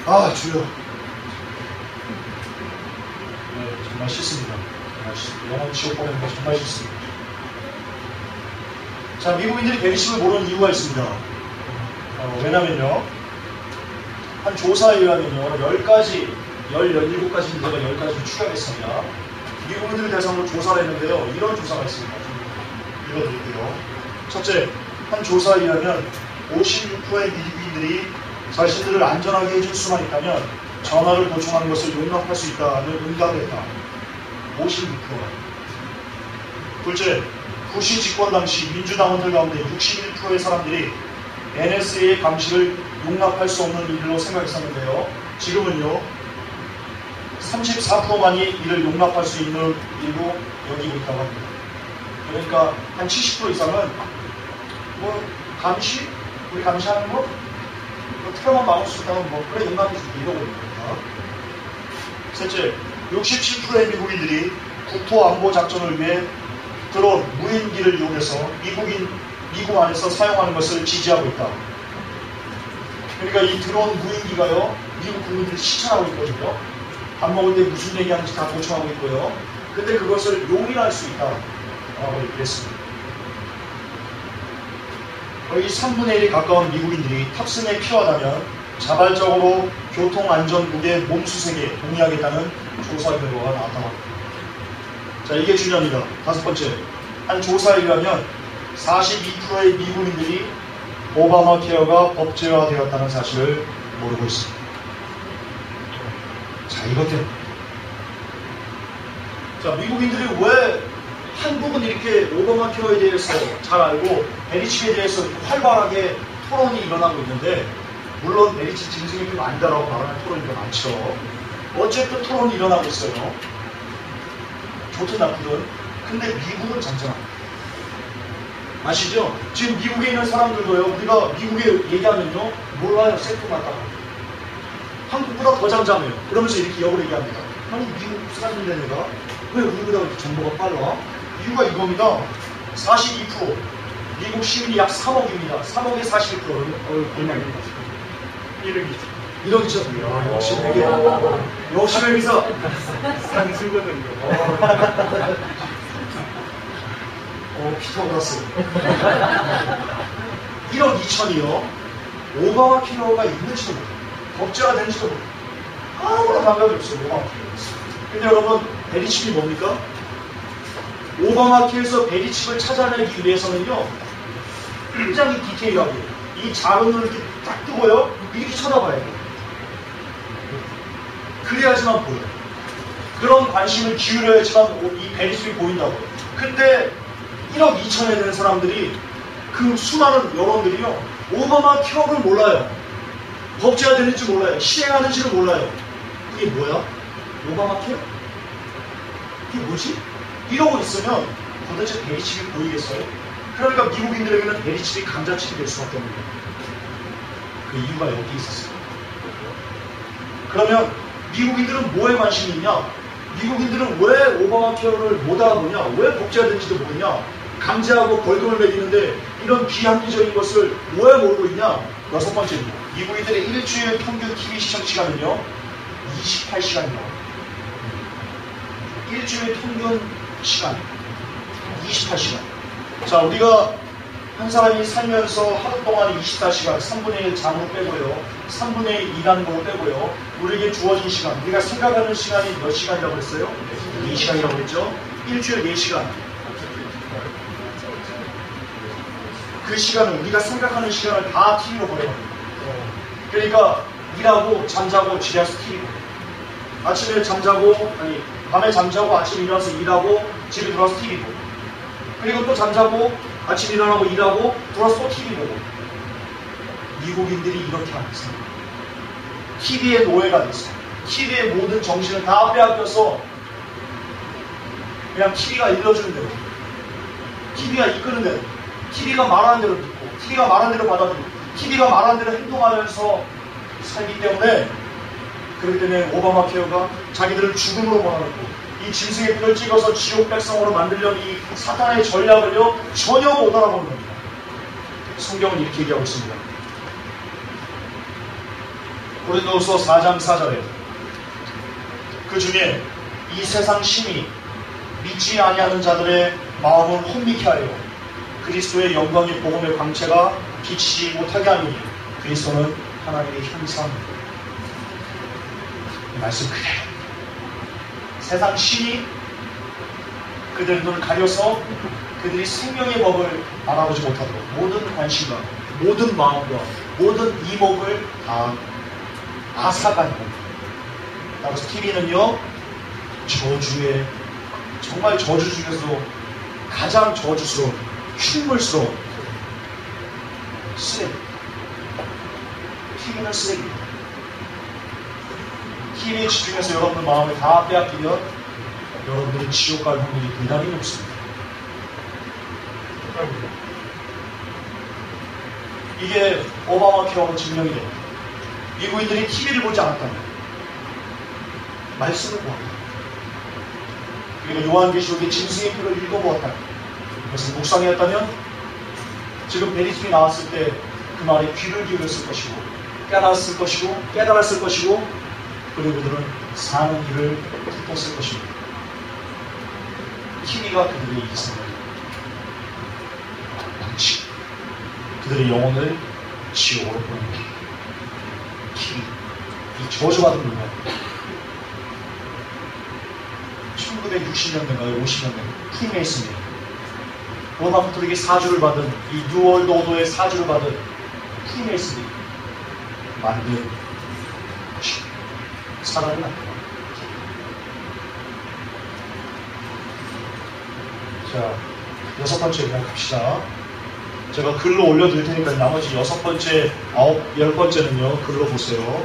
아, 주여. 네, 정말 싫습니다. 정말 싫습니다. 영원 지옥 보내는 거 정말 싫습니다. 자, 미국인들이 베리십을 모르는 이유가 있습니다. 왜냐면요. 한 조사에 의하면요. 10가지, 17가지 문제가 10가지를 추가했습니다. 미국인들을 대상으로 조사를 했는데요. 이런 조사가 있습니다. 좀 읽어드릴게요. 첫째, 한 조사에 의하면 56%의 미국인들이 자신들을 안전하게 해줄 수만 있다면 전화를 도청하는 것을 용납할 수 있다는 응답을 했다. 56%가. 둘째, 부시 집권 당시 민주당원들 가운데 61%의 사람들이 NSA의 감시를 용납할 수 없는 일로 생각했었는데요. 지금은요, 34%만이 이를 용납할 수 있는 일로 여기고 있다고 합니다. 그러니까 한 70% 이상은 뭐 감시? 우리 감시하는 거? 뭐 트라우마 막을 수 있다면 뭐 그래 용납해 줄게 이러고 있는 겁니다. 셋째, 67%의 미국인들이 국토안보작전을 위해 드론, 무인기를 이용해서 미국 안에서 사용하는 것을 지지하고 있다. 그러니까 이 드론 무인기가요, 미국 국민들이 실천하고 있거든요. 밥 먹을 때 무슨 얘기하는지 다 도청하고 있고요. 근데 그것을 용인할 수 있다. 라고 얘기했습니다. 거의 3분의 1에 가까운 미국인들이 탑승에 필요하다면 자발적으로 교통안전국의 몸수색에 동의하겠다는 조사 결과가 나왔다고 합니다. 자, 이게 중요합니다. 다섯 번째, 한 조사에 의하면 42%의 미국인들이 오바마 케어가 법제화되었다는 사실을 모르고 있습니다. 자, 이것 때문에. 자, 미국인들이 왜 한국은 이렇게 오바마 케어에 대해서 잘 알고 베리칩에 대해서 활발하게 토론이 일어나고 있는데, 물론 베리칩 진승이 좀 아니다라고 말하는 토론이 좀 많죠. 어쨌든 토론이 일어나고 있어요. 좋든 나쁘든. 근데 미국은 잠잠합니다. 아시죠? 지금 미국에 있는 사람들도요, 우리가 미국에 얘기하면요, 몰라요. 생뚱맞다고. 한국보다 더 잠잠해요. 그러면서 이렇게 역으로 얘기합니다. 아니, 미국 사람인데 내가 왜 우리보다 이렇게 정보가 빨라? 이유가 이겁니다. 42%. 미국 시민이 약 3억입니다. 3억의 41%는 얼마입니까? 1억이죠. 1억이죠. 야, 역시 되게. 역시 회비사. 산수거든요. 피터그라스. 1억 2천이요. 오바마 케어가 있는지도 모르고, 법제가 되는지도 모르고, 아무런 감각이 없어요. 오바마 케어. 근데 여러분, 베리칩이 뭡니까? 오바마 케어에서 베리칩을 찾아내기 위해서는요, 굉장히 디테일하게, 이 작은 눈을 이렇게 딱 뜨고요, 이렇게 쳐다봐야 돼요. 그래야지만 보여요. 그런 관심을 기울여야지만 이 베리칩이 보인다고요. 근데 1억 2천에 되는 사람들이, 그 수많은 여론들이요, 오바마 케어를 몰라요. 법제화 되는지 몰라요. 실행하는지를 몰라요. 그게 뭐야? 오바마 케어? 그게 뭐지? 이러고 있으면 도대체 베리칩이 보이겠어요? 그러니까 미국인들에게는 베리칩이 감자칩이 될 수밖에 없는 거예요. 그 이유가 여기 있었어요. 그러면 미국인들은 뭐에 관심이 있냐? 미국인들은 왜 오바마 케어를 못 알아보냐? 왜 복제화된지도 모르냐? 강제하고 벌금을 매기는데 이런 비합리적인 것을 왜 모르고 있냐? 여섯 번째입니다. 미국인들의 일주일 평균 TV 시청 시간은요, 28시간입니다. 일주일 평균 시간 28시간. 자, 우리가 한 사람이 살면서 하루 동안 24시간, 3분의 1 잠으로 빼고요, 3분의 1 일하는 거 빼고요, 우리에게 주어진 시간, 우리가 생각하는 시간이 몇 시간이라고 했어요? 4시간이라고 했죠? 일주일에 4시간. 그 시간을, 우리가 생각하는 시간을 다 TV로 보내거든요. 그러니까 일하고 잠자고 집에 와서 TV 보고, 아침에 잠자고, 아니 밤에 잠자고 아침에 일어나서 일하고 집에 들어와서 TV 보고, 그리고 또 잠자고 아침에 일어나고 일하고 들어와서 또 TV 보고. 미국인들이 이렇게 하고 있습니다. TV의 노예가 됐어. TV의 모든 정신을 다 빼앗겨서 그냥 TV가 일러주는 대로, TV가 이끄는 대로, TV가 말하는 대로 듣고, TV가 말하는 대로 받아들이고, TV가 말하는 대로 행동하면서 살기 때문에, 그렇기 때문에 오바마 케어가 자기들을 죽음으로 몰아넣고 이 짐승의 피를 찍어서 지옥 백성으로 만들려는 이 사탄의 전략을요 전혀 못 알아보는 겁니다. 성경은 이렇게 얘기하고 있습니다. 고린도후서 4장 4절에 그 중에 이 세상 신이 믿지 아니하는 자들의 마음을 혼미케 하여 그리스도의 영광의 복음의 광채가 비치지 못하게 하니 그리스도는 하나님의 형상입니다. 이 말씀 그대로 세상 신이 그들의 눈을 가려서 그들이 생명의 법을 알아보지 못하도록 모든 관심과 모든 마음과 모든 이목을 다 앗아가는 겁니다. 따라서 TV는요 저주의, 정말 저주 중에서도 가장 저주스러운, 흉물스러운 쓰레기. TV는 쓰레기입니다. TV에 집중해서 여러분의 마음을 다 빼앗기면 여러분들은 지옥 갈 확률이 대단히 높습니다. 이게 오바마 케어로 증명이 됩니다. 미국인들이 TV를 보지 않았다면 말씀을 보았다. 그리고 요한계시록의 짐승의 피를 읽어보았다면, 그것을 묵상했다면 지금 베리즘이 나왔을 때 그 말에 귀를 기울였을 것이고 깨달았을 것이고 그리고 그들은 사는 길을 뜯었을 것입니다. TV가 그들의 이성을 망치고 그들의 영혼을 지옥으로 보냅니다. TV, 이 저주받은 문화. 1960년대인가요? 50년대 프리메이슨이 로마 카톨릭이 사주를 받은, 이 뉴월드 오더의 사주를 받은 프리메이슨이 만든 사람이 나타납니다. 자, 6번째 그냥 갑시다. 제가 글로 올려드릴 테니까 나머지 6번째, 10번째는요 글로 보세요.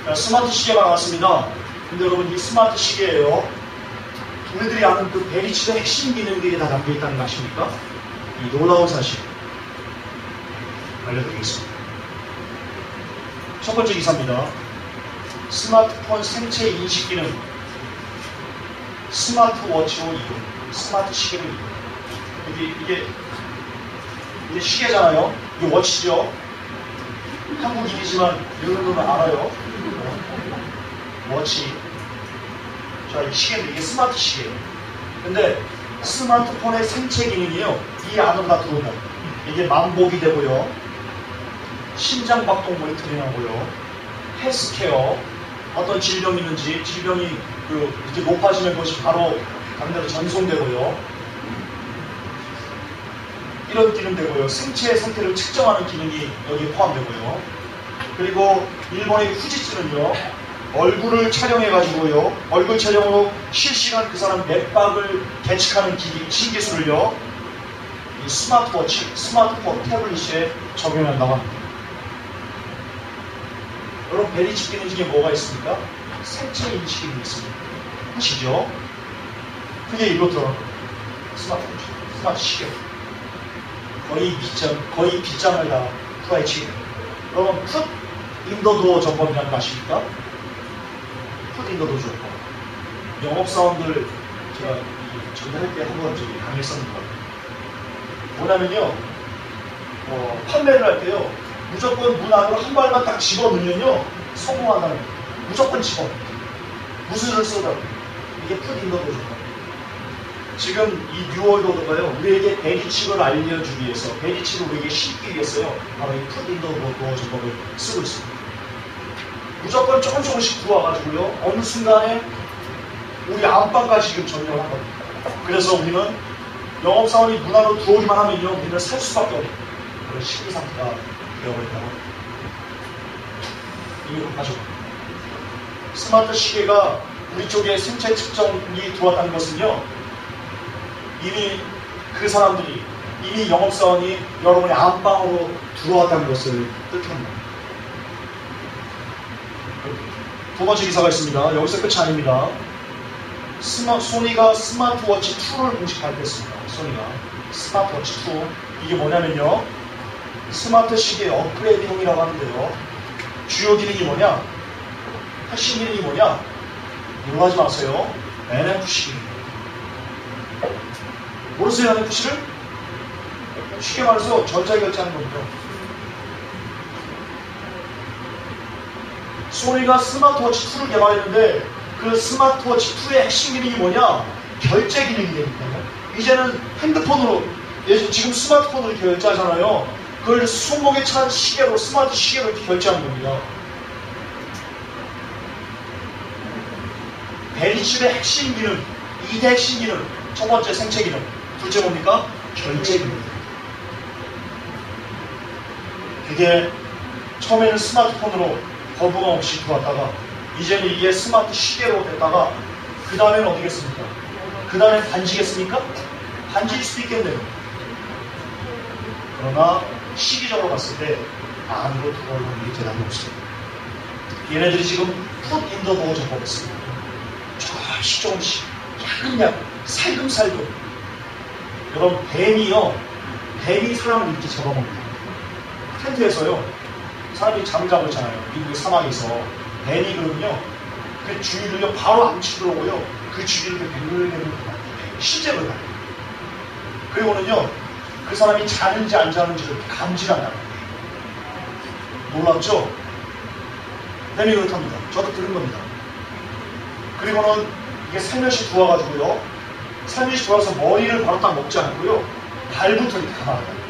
자, 스마트 시계가 나왔습니다. 근데 여러분 이 스마트 시계예요. 우리들이 아는 그 베리치의 핵심 기능들이 다 담겨있다는 거 아십니까? 이 놀라운 사실 알려드리겠습니다. 첫 번째 기사입니다. 스마트폰 생체 인식 기능, 스마트워치로 이용, 스마트 시계로 이용. 이게 시계잖아요. 이게 워치죠. 한국인이지만 여러분은 알아요. 워치. 자, 이 시계는 이게 스마트 시계예요. 근데 스마트폰의 생체 기능이요, 이 안으로 다 들어오면 이게 만복이 되고요, 심장 박동 모니터링하고요, 헬스케어, 어떤 질병이 있는지 질병이 이렇게 높아지면 그것이 바로 다른 데로 전송되고요, 이런 기능 되고요, 생체의 상태를 측정하는 기능이 여기에 포함되고요, 그리고 일본의 후지츠는요 얼굴을 촬영해가지고요, 얼굴 촬영으로 실시간 그 사람 맥박을 계측하는 신기술을요 이 스마트워치, 스마트폰, 태블릿에 적용한다고 합니다. 여러분 베리치 기능 중에 뭐가 있습니까? 생체 인식 기능이 있습니다. 아시죠? 그게 일로 들어가는 거예요. 스마트워치, 스마트 시계. 거의 빗장을 다 후라이치게 됩니다. 여러분 풋 인더도어 점검이라는 거 아십니까? 풋 인더도어 점검. 영업사원들 제가 전화할 때 한번 강의했었는데 뭐냐면요, 판매를 할 때요 무조건 문 안으로 한 발만 딱 집어넣으면요 성공한다는 거예요. 무조건 집어. 무슨 수를 쏘다고. 이게 풋 인더도어 점검. 지금 이 뉴월드 오더가요 우리에게 베리칩을 알려주기 위해서, 베리칩을 우리에게 심기 위해서요 바로 이 풋 인더도어 점검을 쓰고 있습니다. 무조건 조금씩 들어와가지고요. 어느 순간에 우리 안방까지 지금 점령을 한 겁니다. 그래서 우리는 영업사원이 문 안으로 들어오기만 하면요, 우리는 살 수밖에 없는 그런 심리 상태가 되어버린다고 합니다. 이게 급하죠. 스마트 시계가 우리 쪽에 생체 측정이 들어왔다는 것은요, 이미 그 사람들이, 이미 영업사원이 여러분의 안방으로 들어왔다는 것을 뜻합니다. 두 번째 기사가 있습니다. 여기서 끝이 아닙니다. 소니가 스마트워치 2를 공식 발표했습니다. 소니가 스마트워치 2. 이게 뭐냐면요, 스마트 시계 업그레이드용이라고 하는데요, 주요 기능이 뭐냐, 핵심 기능이 뭐냐, 놀라지 마세요. NFC. 모르세요, NFC를? 쉽게 말해서 전자결제하는 겁니다. 소니가 스마트워치 2를 개발했는데 그 스마트워치 2의 핵심 기능이 뭐냐? 결제 기능이 됩니다. 이제는 핸드폰으로, 지금 스마트폰으로 결제하잖아요. 그걸 손목에 찬 시계로, 스마트 시계로 이렇게 결제하는 겁니다. 베리칩의 핵심 기능, 2대 핵심 기능. 첫 번째 생체 기능, 둘째 뭡니까? 결제 기능. 그게 처음에는 스마트폰으로 거부감 없이 들어왔다가 이제는 이게 스마트 시계로 됐다가 그 다음에는 어디겠습니까? 그 다음엔 반지겠습니까? 반지일 수도 있겠네요. 그러나 시기적으로 봤을 때 안으로 들어오는 게 대단히 없습니다. 얘네들이 지금 풋 인더 도어 접목했습니다. 조금씩 조금씩 야금야금 살금살금. 여러분, 뱀이 사람을 이렇게 잡아먹습니다. 텐트에서요, 사람이 잠을 자고 있잖아요. 미국의 사막에서 뱀이 그러면요, 그 주위를요 바로 안 치들어오고요, 그 주위를 뱅글뱅글 가요. 실제로 가요. 그리고는요, 그 사람이 자는지 안 자는지를 감지한다는 거예요. 놀랍죠? 뱀이 그렇답니다. 저도 들은 겁니다. 그리고는 이게 살며시 들어와가지고요, 살며시 들어와서 머리를 바로 딱 먹지 않고요, 발부터 이렇게 감아간다.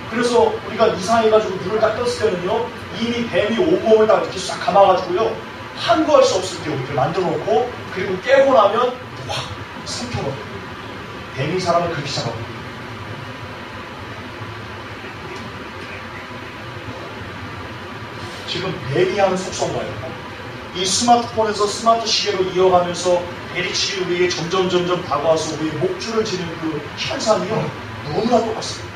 그래서 우리가 이상해가지고 눈을 딱 떴을 때는요, 이미 뱀이 온몸을 다 이렇게 싹 감아가지고요, 한거할 수 없을 때 이렇게 만들어 놓고, 그리고 깨고 나면 확 삼켜버려요. 뱀이 사람을 그렇게 잡아버려요. 지금 뱀이 하는 속성과요, 이 스마트폰에서 스마트 시계로 이어가면서 베리칩이 우리에게 점점 다가와서 우리의 목줄을 지는 그 현상이요, 너무나 똑같습니다.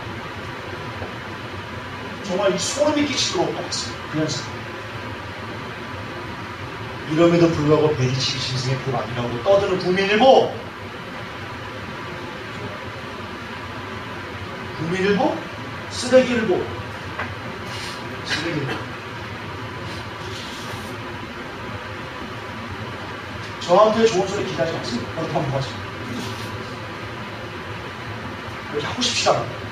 정말 이 소름이 끼치도록 똑같습니다. 그 현상. 이럼에도 불구하고 베리칩이 신생의 법 아니라고 떠드는 국민일보. 국민일보? 쓰레기일보. 쓰레기일보. 저한테 좋은 소리 기대하지 마세요. 그렇다면 뭐하지? 그렇게 하고 싶지도 않아요.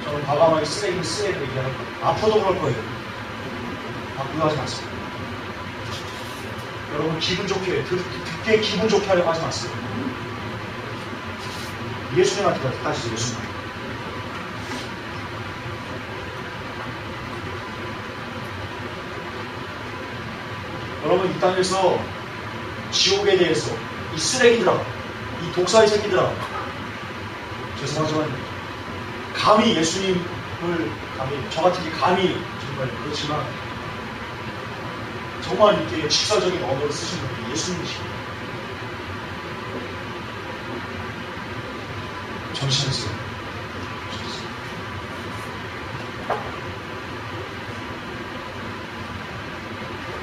저는 과감하게 쓰레기를 얘기할 거예요. 앞으로도 그럴 거예요. 바꾸려고 하지 마세요. 여러분, 기분 좋게, 듣게 기분 좋게 하려고 하지 마세요. 예수님한테 따지세요, 예수님. 여러분, 이 땅에서 지옥에 대해서 이 쓰레기들아, 이 독사의 새끼들아, 죄송하지만 감히 예수님을, 저 같은 게 감히 정말 그렇지만 정말 이렇게 직설적인 언어를 쓰신 분이 예수님이십니다. 정신하세요.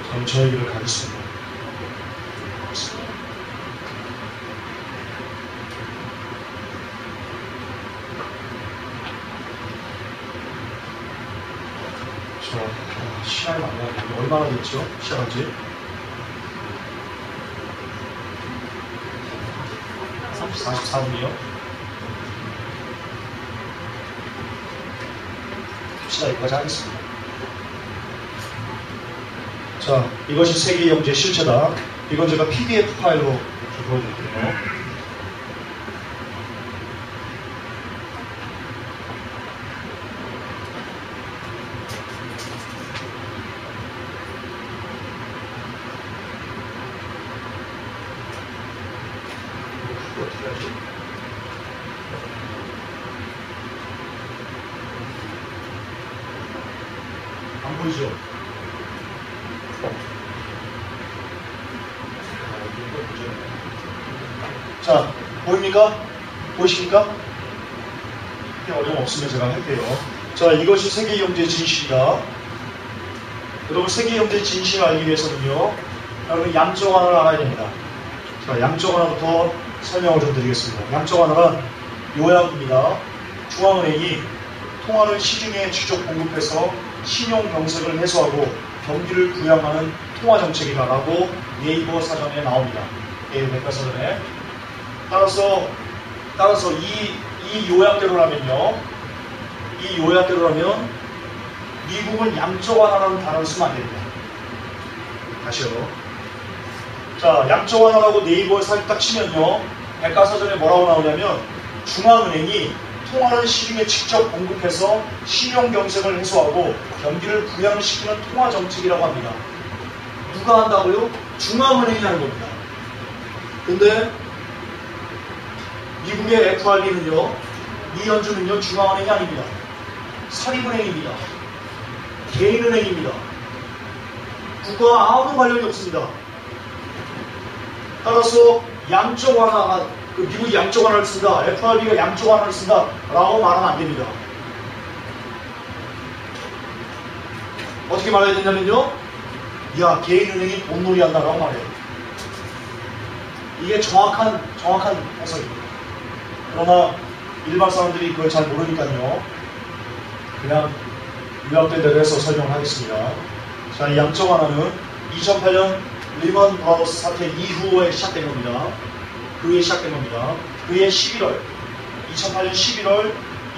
저는 저의 길을 가겠습니다. 시간이 많이 나는데 얼마나 됐죠? 시작한지? 44분이요? 합시다. 여기까지 하겠습니다. 자, 이것이 세계 영재 실체다. 이건 제가 PDF 파일로 좀 보여드릴게요. 어떻게 하지? 안 보이죠? 자, 보입니까? 보이십니까? 어려움 없으면 제가 할게요. 자, 이것이 세계경제 진실이다. 여러분, 세계경제 진실을 알기 위해서는요, 여러분 양적 완화를 알아야 됩니다. 자, 양적 완화부터 설명을 좀 드리겠습니다. 양적 완화는 요약입니다. 중앙은행이 통화를 시중에 직접 공급해서 신용 경색을 해소하고 경기를 부양하는 통화 정책이다라고 네이버 사전에 나옵니다. 네이버 백과사전에. 따라서 이 요약대로라면요, 이 요약대로라면 미국은 양적 완화라는 단어를 쓰면 안 됩니다. 다시요. 자, 양적 완화라고 네이버에 딱 치면요, 백과사전에 뭐라고 나오냐면 중앙은행이 통화를 시중에 직접 공급해서 신용 경색을 해소하고 경기를 부양시키는 통화 정책이라고 합니다. 누가 한다고요? 중앙은행이 하는 겁니다. 근데 미국의 FRB는요, 이 연준은요, 중앙은행이 아닙니다. 사립은행입니다. 개인은행입니다. 국가와 아무 관련이 없습니다. 따라서 양적 완화가, 미국이 양적 완화를 쓴다, FRB가 양적 완화를 쓴다 라고 말하면 안 됩니다. 어떻게 말해야 되냐면요, 야, 개인은행이 돈놀이 한다 라고 말해요. 이게 정확한 해석입니다. 그러나 일반 사람들이 그걸 잘 모르니까요, 그냥 요약된 대로 해서 설명을 하겠습니다. 자, 이 양적 완화는 2008년 리먼 브라더스 사태 이후에 시작된 겁니다. 그해 시작된 겁니다. 그해 11월, 2008년 11월,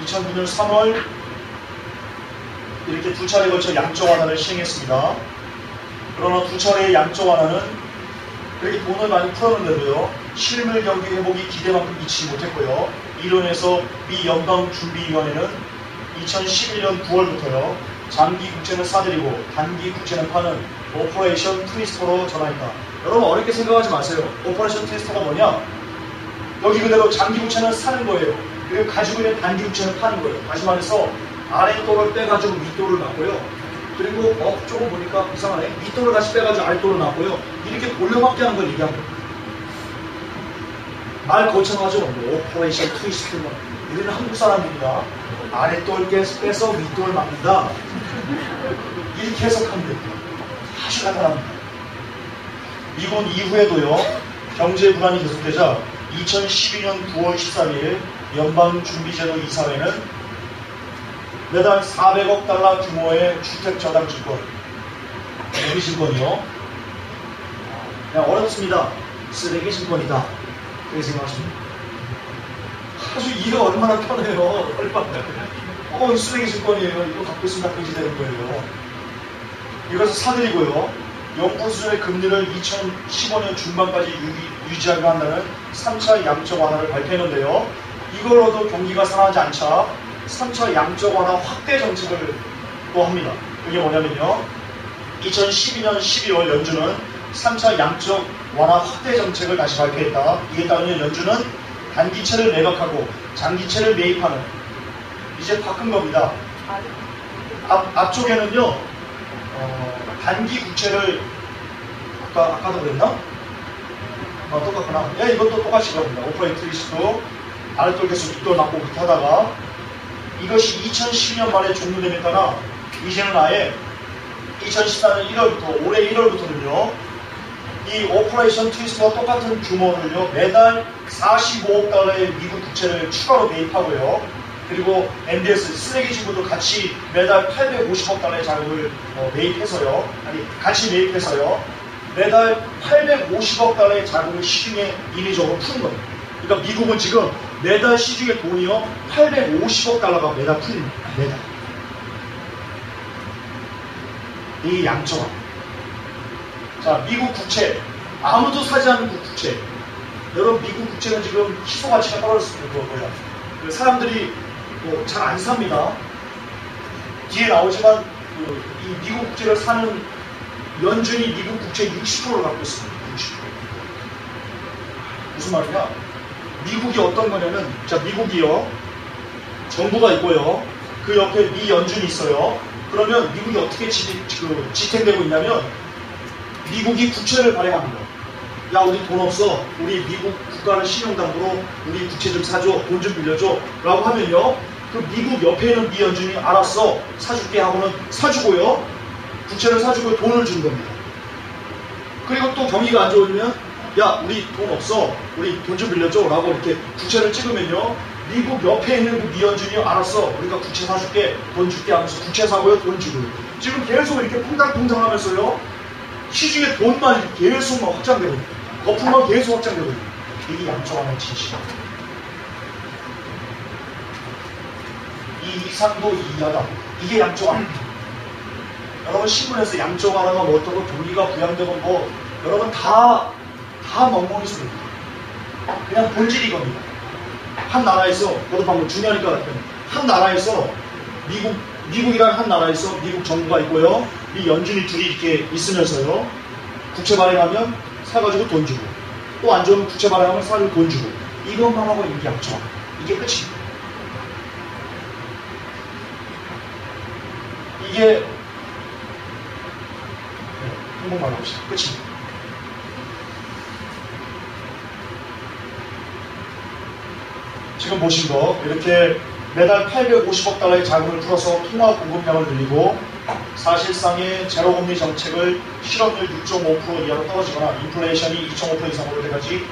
2009년 3월 이렇게 두 차례에 걸쳐 양적 완화를 시행했습니다. 그러나 두 차례의 양적 완화는 그렇게 돈을 많이 풀었는데도요, 실물 경기 회복이 기대만큼 미치지 못했고요. 이로 인해서 미 연방준비위원회는 2011년 9월부터요, 장기 국채는 사들이고 단기 국채는 파는 오퍼레이션 트위스터로 전환했다. 여러분 어렵게 생각하지 마세요. 오퍼레이션 트위스터가 뭐냐? 여기 그대로 장기 국채는 사는 거예요. 그리고 가지고 있는 단기 국채는 파는 거예요. 다시 말해서 아랫돌을 빼가지고 윗돌을 놨고요. 그리고 조금 보니까 이상하네. 윗돌을 다시 빼가지고 아랫돌을 놨고요. 이렇게 돌려막기 하는 걸 얘기한 거예요. 말 거창하죠. 오퍼레이션 트위스트. 우리는 한국 사람입니다. 아랫돌 빼서 윗돌 막는다. 이렇게 해석하면 됩니다. 아주 간단합니다. 미군 이후에도요, 경제 불안이 계속되자 2012년 9월 13일 연방준비제도 이사회는 매달 400억 달러 규모의 주택저당증권, 여기증권이요, 그냥 어렵습니다. 쓰레기 증권이다. 그렇게 생각하십니다. 아주 이해가 얼마나 편해요. 얼마나. 쓰레기 증권이에요. 이거 갖고 있으면 다 금지 되는 거예요. 이것을 사들이고요, 연구 수준의 금리를 2015년 중반까지 유지하게 한다는 3차 양적 완화를 발표했는데요. 이걸로도 경기가 살아나지 않자 3차 양적 완화 확대 정책을 또 합니다. 그게 뭐냐면요, 2012년 12월 연준은 3차 양적 완화 확대 정책을 다시 발표했다. 이에 따르면 연준은 단기채를 매각하고 장기채를 매입하는, 이제 바꾼 겁니다. 앞쪽에는요, 단기 국채를 아까도 그랬나? 똑같구나. 이것도 똑같이 겁니다. 오퍼레이트 리스크 아랫돌 계속 윗돌 맞고 그렇게 하다가 이것이 2012년 말에 종료됨에 따라 이제는 아예 2014년 1월부터 올해 1월부터는요, 이 오퍼레이션 트위스트와 똑같은 규모를요, 매달 45억 달러의 미국 국채를 추가로 매입하고요, 그리고 MBS 쓰레기 지구도 같이 매달 850억 달러의 자금을 매입해서요, 같이 매입해서요, 매달 850억 달러의 자금을 시중에 인위적으로 푸는 거예요. 그러니까 미국은 지금 매달 시중에 돈이요, 850억 달러가 매달 풀립니다. 매달. 이 양적. 자, 미국 국채. 아무도 사지 않는 국채. 여러분, 미국 국채는 지금 희소 가치가 떨어졌습니다. 그 사람들이 잘 안 삽니다. 뒤에 나오지만 이 미국 국채를 사는 연준이 미국 국채 60%를 갖고 있습니다. 60%. 무슨 말이냐? 미국이 어떤 거냐면, 자, 미국이요. 정부가 있고요. 그 옆에 미 연준이 있어요. 그러면 미국이 어떻게 지탱되고 있냐면, 미국이 국채를 발행합니다. 야, 우리 돈 없어. 우리 미국 국가를 신용담보로 우리 국채 좀 사줘. 돈 좀 빌려줘. 라고 하면요. 그 미국 옆에 있는 미 연준이 알았어. 사줄게 하고는 사주고요. 국채를 사주고 돈을 준 겁니다. 그리고 또 경기가 안 좋으면 야, 우리 돈 없어. 우리 돈 좀 빌려줘. 라고 이렇게 국채를 찍으면요. 미국 옆에 있는 그 미연준이 알았어. 우리가 국채 사줄게. 돈 줄게 하면서 국채 사고요. 돈 주고요. 지금 계속 이렇게 퐁당퐁당 하면서요. 시중에 돈만 계속 막 확장되고 있고 거품만 계속 확장되고 있고 이게 양적완화의 진실입니다. 이 이상도 이하다. 이게 양적완화. 여러분 신문에서 양적완화가 뭐 어떻고 경기가 부양되고 뭐 여러분 다 멍멍이 소리입니다. 그냥 본질이 이겁니다. 한 나라에서 저도 방금 중요하니까 한 나라에서 미국이란 한 나라에서 미국 정부가 있고요. 미 연준이 둘이 이렇게 있으면서요. 국채 발행하면 사가지고 돈 주고 또 안 좋으면 국채 발행하면 사가지고 돈 주고 이것만 하고 있는 게 양적. 이게 끝입니다. 이게 한국말 해봅시다. 끝입니다. 지금 보신 거 이렇게 매달 850억 달러의 자금을 풀어서 통화 공급량을 늘리고 사실상의 제로금리 정책을 실업률 6.5% 이하로 떨어지거나 인플레이션이 2.5% 이상으로 돼가지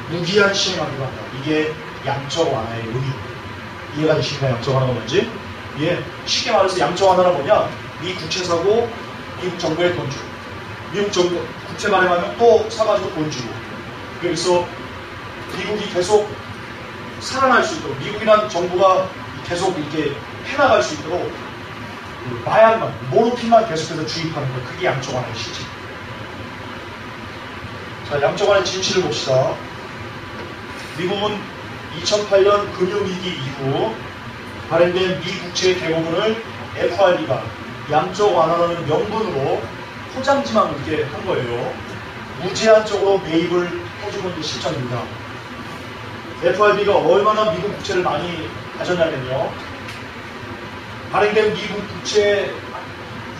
무기한 시행하기로 한다. 이게 양적 완화의 의미. 이해가 되시나요? 양적 완화가 뭔지? 예, 쉽게 말해서 양적 완화는 뭐냐? 미 국채 사고 미국 정부에 돈 주고 미국 정부 국채 발행하면 또 사가지고 돈 주고 그래서 미국이 계속 살아날 수 있도록 미국이란 정부가 계속 이렇게 해나갈 수 있도록 그 마약만, 모르핀만 계속해서 주입하는 거 그게 양적 완화의 실질. 자, 양적 완화의 진실을 봅시다. 미국은 2008년 금융위기 이후 발행된 미 국채의 대부분을 FRB가 양적 완화라는 명분으로 포장지만 이렇게 한 거예요. 무제한적으로 매입을 해주고 있는 실정입니다. FRB가 얼마나 미국 국채를 많이 가졌냐면요. 발행된 미국 국채의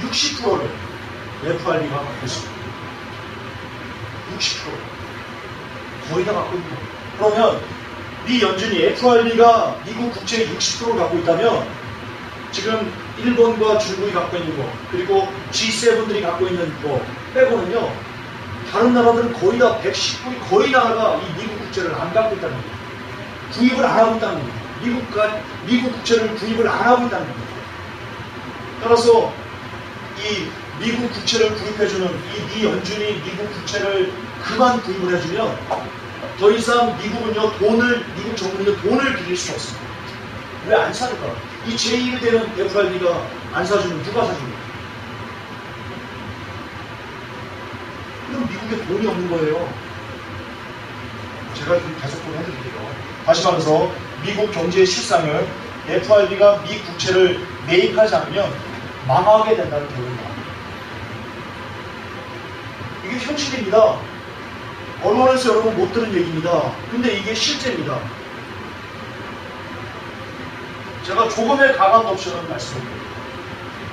60%를 FRB가 갖고 있습니다. 60%. 거의 다 갖고 있는 거예요. 그러면 미 연준이 FRB가 미국 국채의 60%를 갖고 있다면 지금 일본과 중국이 갖고 있는 거 그리고 G7들이 갖고 있는 거 빼고는요. 다른 나라들은 거의 다 110%의 거의 나라가 이 미국 국채를 안 갖고 있다는 거예요. 구입을 안 하고 있다는 겁니다. 미국 국채를 구입을 안 하고 있다는 겁니다. 따라서 이 미국 국채를 구입해주는 이 미 연준이 미국 국채를 그만 구입을 해주면 더 이상 미국은요 미국 정부는요 돈을 빌릴 수 없습니다. 왜 안 사줄까? 이 제2의 되는 FRB가 안 사주면 누가 사줍니까? 그럼 미국에 돈이 없는 거예요. 제가 계속 좀 해드릴게요. 다시 말해서 미국 경제의 실상을 FRB가 미 국채를 매입하지 않으면 망하게 된다는 결론이 나옵니다. 이게 현실입니다. 언론에서 여러분 못 들은 얘기입니다. 근데 이게 실제입니다. 제가 조금의 가감 옵션을 말씀드립니다.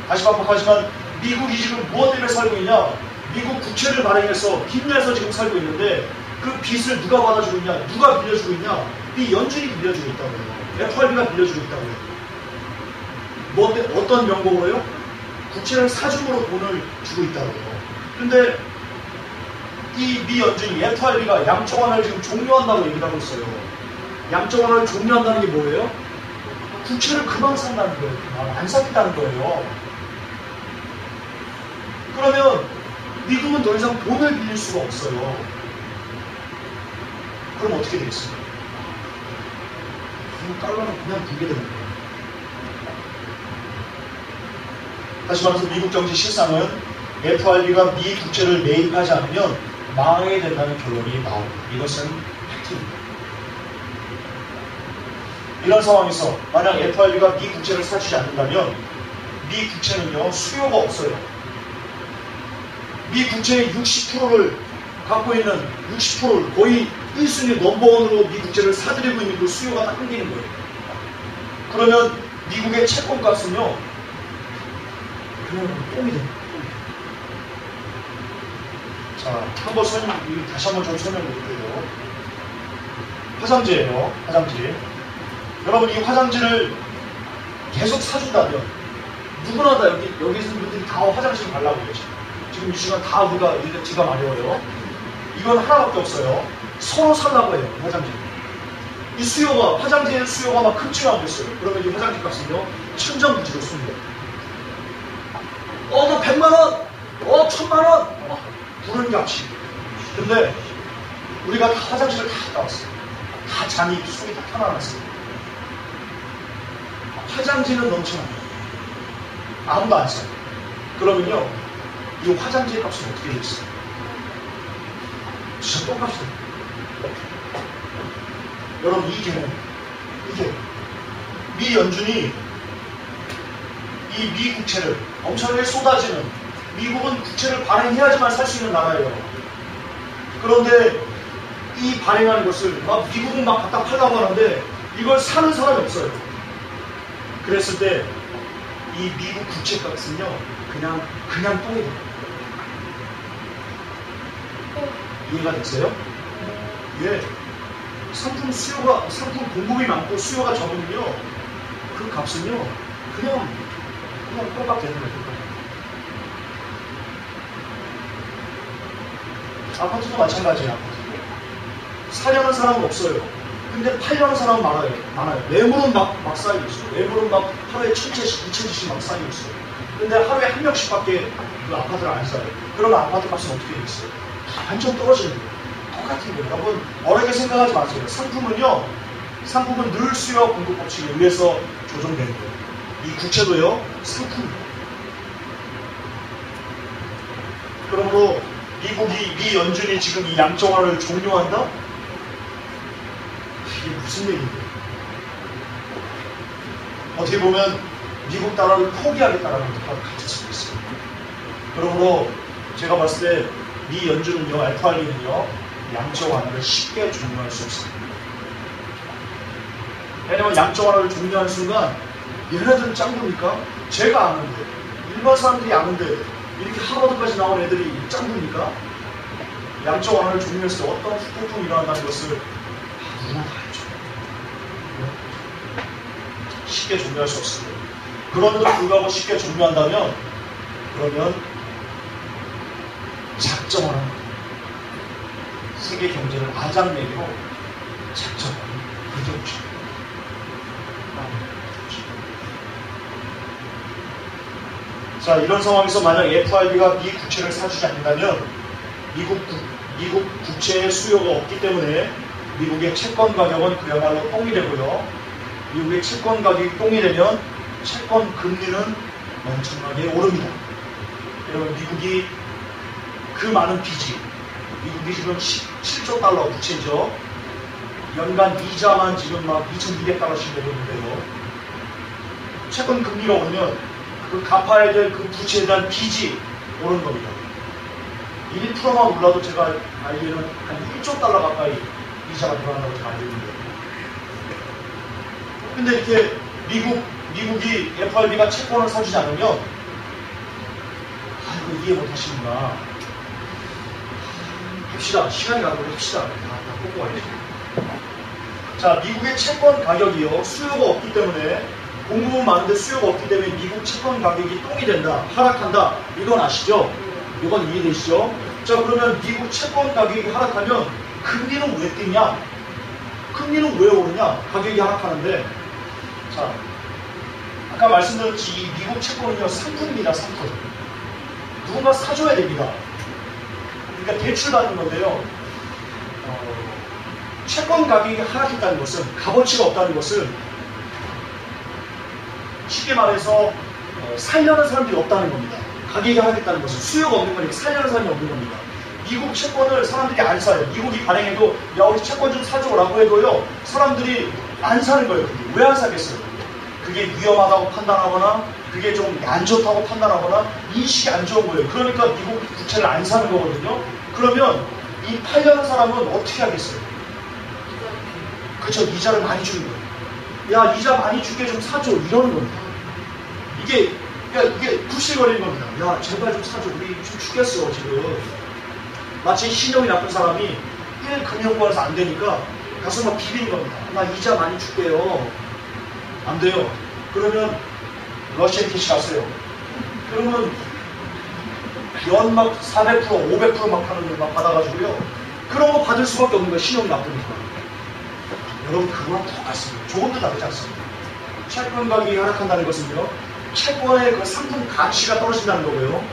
다시 반복하지만 미국이 지금 무엇 때문에 살고 있냐? 미국 국채를 발행해서 빚내서 지금 살고 있는데 그 빚을 누가 받아주고 있냐? 누가 빌려주고 있냐? 이 연준이 빌려주고 있다고요. FRB가 빌려주고 있다고요. 어떤 명목으로요? 국채를 사줌으로 돈을 주고 있다고요. 근데 이 미 연준이 FRB가 양적 완화를 지금 종료한다고 얘기를 하고 있어요. 양적 완화를 종료한다는 게 뭐예요? 국채를 그만 산다는 거예요. 안 사겠다는 거예요. 그러면 미국은 더 이상 돈을 빌릴 수가 없어요. 그럼 어떻게 되겠습니까? 달러는 그냥 불게 되는 거예요. 다시 말해서 미국 정치 실상은 FRB가 미 국채를 매입하지 않으면 망하게 된다는 결론이 나옵니다. 이것은 팩트입니다. 이런 상황에서 만약 FRB가 미 국채를 사주지 않는다면 미 국채는요 수요가 없어요. 미 국채의 60%를 갖고 있는 60%를 거의 1순위 넘버원으로 미국제를 사들이고 있는 그 수요가 다 끊기는 거예요. 그러면 미국의 채권값은요, 그냥 똥이 됩니다. 자, 다시 한번 좀 설명드릴게요. 화장지예요, 화장지. 여러분, 이 화장지를 계속 사준다면, 누구나 다 여기 있는 분들이 다 화장실 가려고 그러죠. 지금 이 시간 다 우리가 지가 마려워요. 이건 하나밖에 없어요. 서로 살라고 해요, 화장지. 이 수요가, 화장지의 수요가 막 급증하고 있어요. 그러면 이 화장지 값은요, 천정부지로 씁니다. 너 100만원! 1000만원! 부른 값이. 근데 우리가 다 화장실을 다 갔다 왔어요. 다 잔이 속이 다 편안했어요. 화장지는 넘쳐나요. 아무도 안 써요. 그러면요, 이 화장지의 값은 어떻게 되겠어요? 진짜 똥값이 돼요. 여러분, 이게 미 연준이 이 미 국채를 엄청나게 쏟아지는, 미국은 국채를 발행해야지만 살 수 있는 나라예요. 그런데 이 발행하는 것을 미국은 막 갖다 팔라고 하는데 이걸 사는 사람이 없어요. 그랬을 때 이 미국 국채 값은요, 그냥 똥이 돼요. 이해가 됐어요? 예. 상품 공급이 많고 수요가 적으면요, 그 값은요, 그냥 꼴값 되는 거예요. 아파트도 마찬가지예요. 아파트도. 사려는 사람은 없어요. 근데 팔려는 사람은 많아요. 매물은 막 쌓이고 있어요. 매물은 막 하루에 1000채씩, 2000채씩 막 쌓이고 있어요. 근데 하루에 한 명씩밖에 그 아파트를 안 사요. 그러면 아파트 값은 어떻게 되겠어요? 완전 떨어지는 거예요. 똑같은 거예요. 여러분, 어렵게 생각하지 마세요. 상품은 늘 수요와 공급 법칙에 의해서 조정되는 거예요. 이 국채도요, 상품이에요. 그러므로 미 연준이 지금 이 양적완화를 종료한다? 이게 무슨 얘기인가요? 어떻게 보면 미국 달러를 포기하겠다라는 것과 같을 수도 있어요. 그러므로 제가 봤을 때 미 연준은요, FRB는요, 양적완화를 쉽게 종료할 수 없습니다. 왜냐면 양적완화를 종료하는 순간 얘네들은 짱구입니까? 제가 아는데, 일반 사람들이 아는데 이렇게 하버드까지 나온 애들이 짱구입니까? 양적완화를 종료했을 때 어떤 후폭풍이 일어난다는 것을 누구나 다 알죠. 쉽게 종료할 수 없습니다. 그런데도 불구하고 쉽게 종료한다면, 그러면 작정하는 거예요. 세계 경제를 아장내기로 작정하는 그게 옵션. 자, 이런 상황에서 만약 FRB가 미 국채를 사주지 않는다면 미국 국채의 수요가 없기 때문에 미국의 채권 가격은 그야말로 똥이 되고요. 미국의 채권 가격이 똥이 되면 채권 금리는 엄청나게 오릅니다. 여러분, 미국이 그 많은 미국이 지금 17조 달러 부채죠. 연간 이자만 지금 막 2,200달러씩 내고 있는데요. 채권 금리가 오르면 그 갚아야 될 그 부채에 대한 빚이 오른 겁니다. 1%만 올라도 제가 알기로는 한 1조 달러 가까이 이자가 들어간다고 제가 알고 있는데. 근데 이렇게 미국이 FRB가 채권을 사주지 않으면, 이거 이해 못 하시는구나. 합시다. 시간이 가도록 합시다. 다 뽑고 가야지. 자, 미국의 채권 가격이요, 수요가 없기 때문에, 공급은 많은데 수요가 없기 때문에 미국 채권 가격이 똥이 된다, 하락한다. 이건 아시죠? 이건 이해되시죠? 자, 그러면 미국 채권 가격이 하락하면 금리는 왜 뛰냐? 금리는 왜 오르냐? 가격이 하락하는데. 자, 아까 말씀드렸듯이 이 미국 채권은요, 상품입니다. 상품. 누군가 사줘야 됩니다. 그러니까 대출받는 건데요. 채권 가격이 하락했다는 것은, 값어치가 없다는 것은, 쉽게 말해서 살려는 사람들이 없다는 겁니다. 가격이 하락했다는 것은 수요가 없는 거니까 살려는 사람이 없는 겁니다. 미국 채권을 사람들이 안 사요. 미국이 발행해도 야, 우리 채권 좀 사줘라고 해도요, 사람들이 안 사는 거예요. 왜 안 사겠어요? 그게 위험하다고 판단하거나 그게 좀 안 좋다고 판단하거나 인식이 안 좋은 거예요. 그러니까 미국 국채를 안 사는 거거든요. 그러면 이 팔려는 사람은 어떻게 하겠어요? 그쵸, 이자를 많이 주는 거예요. 야, 이자 많이 줄게 좀 사줘. 이러는 겁니다. 이게 굽실거리는 겁니다. 야, 제발 좀 사줘. 우리 좀 죽겠어, 지금. 마치 신용이 나쁜 사람이 1금융권에서 안 되니까 가서 막 비비는 겁니다. 나 이자 많이 줄게요. 안 돼요. 그러면 러시안 캐시 가세요. 그러면 연 막 400%, 500%막 하는 걸 막 받아가지고요. 그런 거 받을 수밖에 없는 거예요. 신용이 나쁘니까. 여러분, 그거랑 똑같습니다. 조금도 다르지 않습니다. 채권 가격이 하락한다는 것은요, 채권의 그 상품 가치가 떨어진다는 거고요.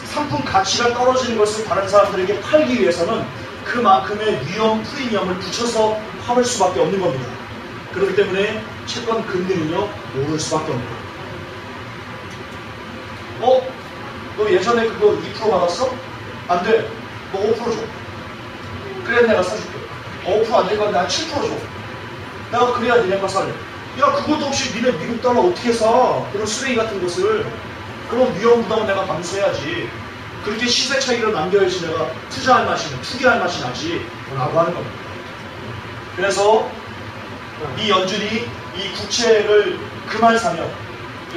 상품 가치가 떨어지는 것을 다른 사람들에게 팔기 위해서는 그만큼의 위험 프리미엄을 붙여서 팔을 수밖에 없는 겁니다. 그렇기 때문에 채권 금리는요, 오를 수밖에 없는 겁니다. 너 예전에 그거 2% 받았어? 안 돼. 너 5% 줘. 그래, 내가 사줄게. 5% 안 되니까 내가 7% 줘. 내가 그래야 니네가 살래. 야, 그것도 없이 니네 미국 달러 어떻게 사? 그런 쓰레기 같은 것을. 그럼 위험 부담은 내가 감수해야지. 그렇게 시세 차이를 남겨야지 내가 투자할 맛이, 투기할 맛이 나지. 라고 하는 겁니다. 그래서 이 연준이 이 국채를 그만 사면,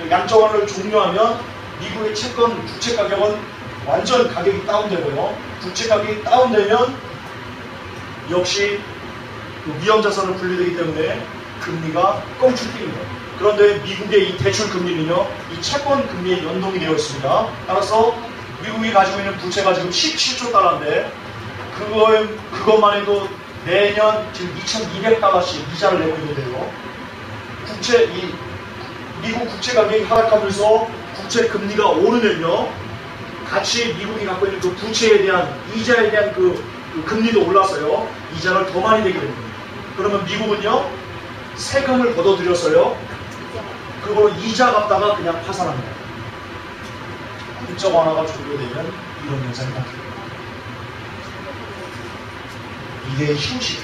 양적완화를 종료하면 미국의 채권 국채 가격은 완전 가격이 다운되고요. 국채 가격이 다운되면 역시 위험 자산으로 분류되기 때문에 금리가 껑충 뛰는 거예요. 그런데 미국의 이 대출 금리는요, 이 채권 금리에 연동이 되어 있습니다. 따라서 미국이 가지고 있는 부채가 지금 17조 달러인데 그것만 해도 매년 지금 2,200달러씩 이자를 내고 있는데요. 미국 국채 가격이 하락하면서 국채 금리가 오르면요, 같이 미국이 갖고 있는 그 부채에 대한 이자에 대한 그 금리도 올라서요, 이자를 더 많이 내게 됩니다. 그러면 미국은요, 세금을 걷어들여서요, 그걸로 이자 갚다가 그냥 파산합니다. 국적 완화가 종료되면 이런 현상이 나타납니다. 이게 현실.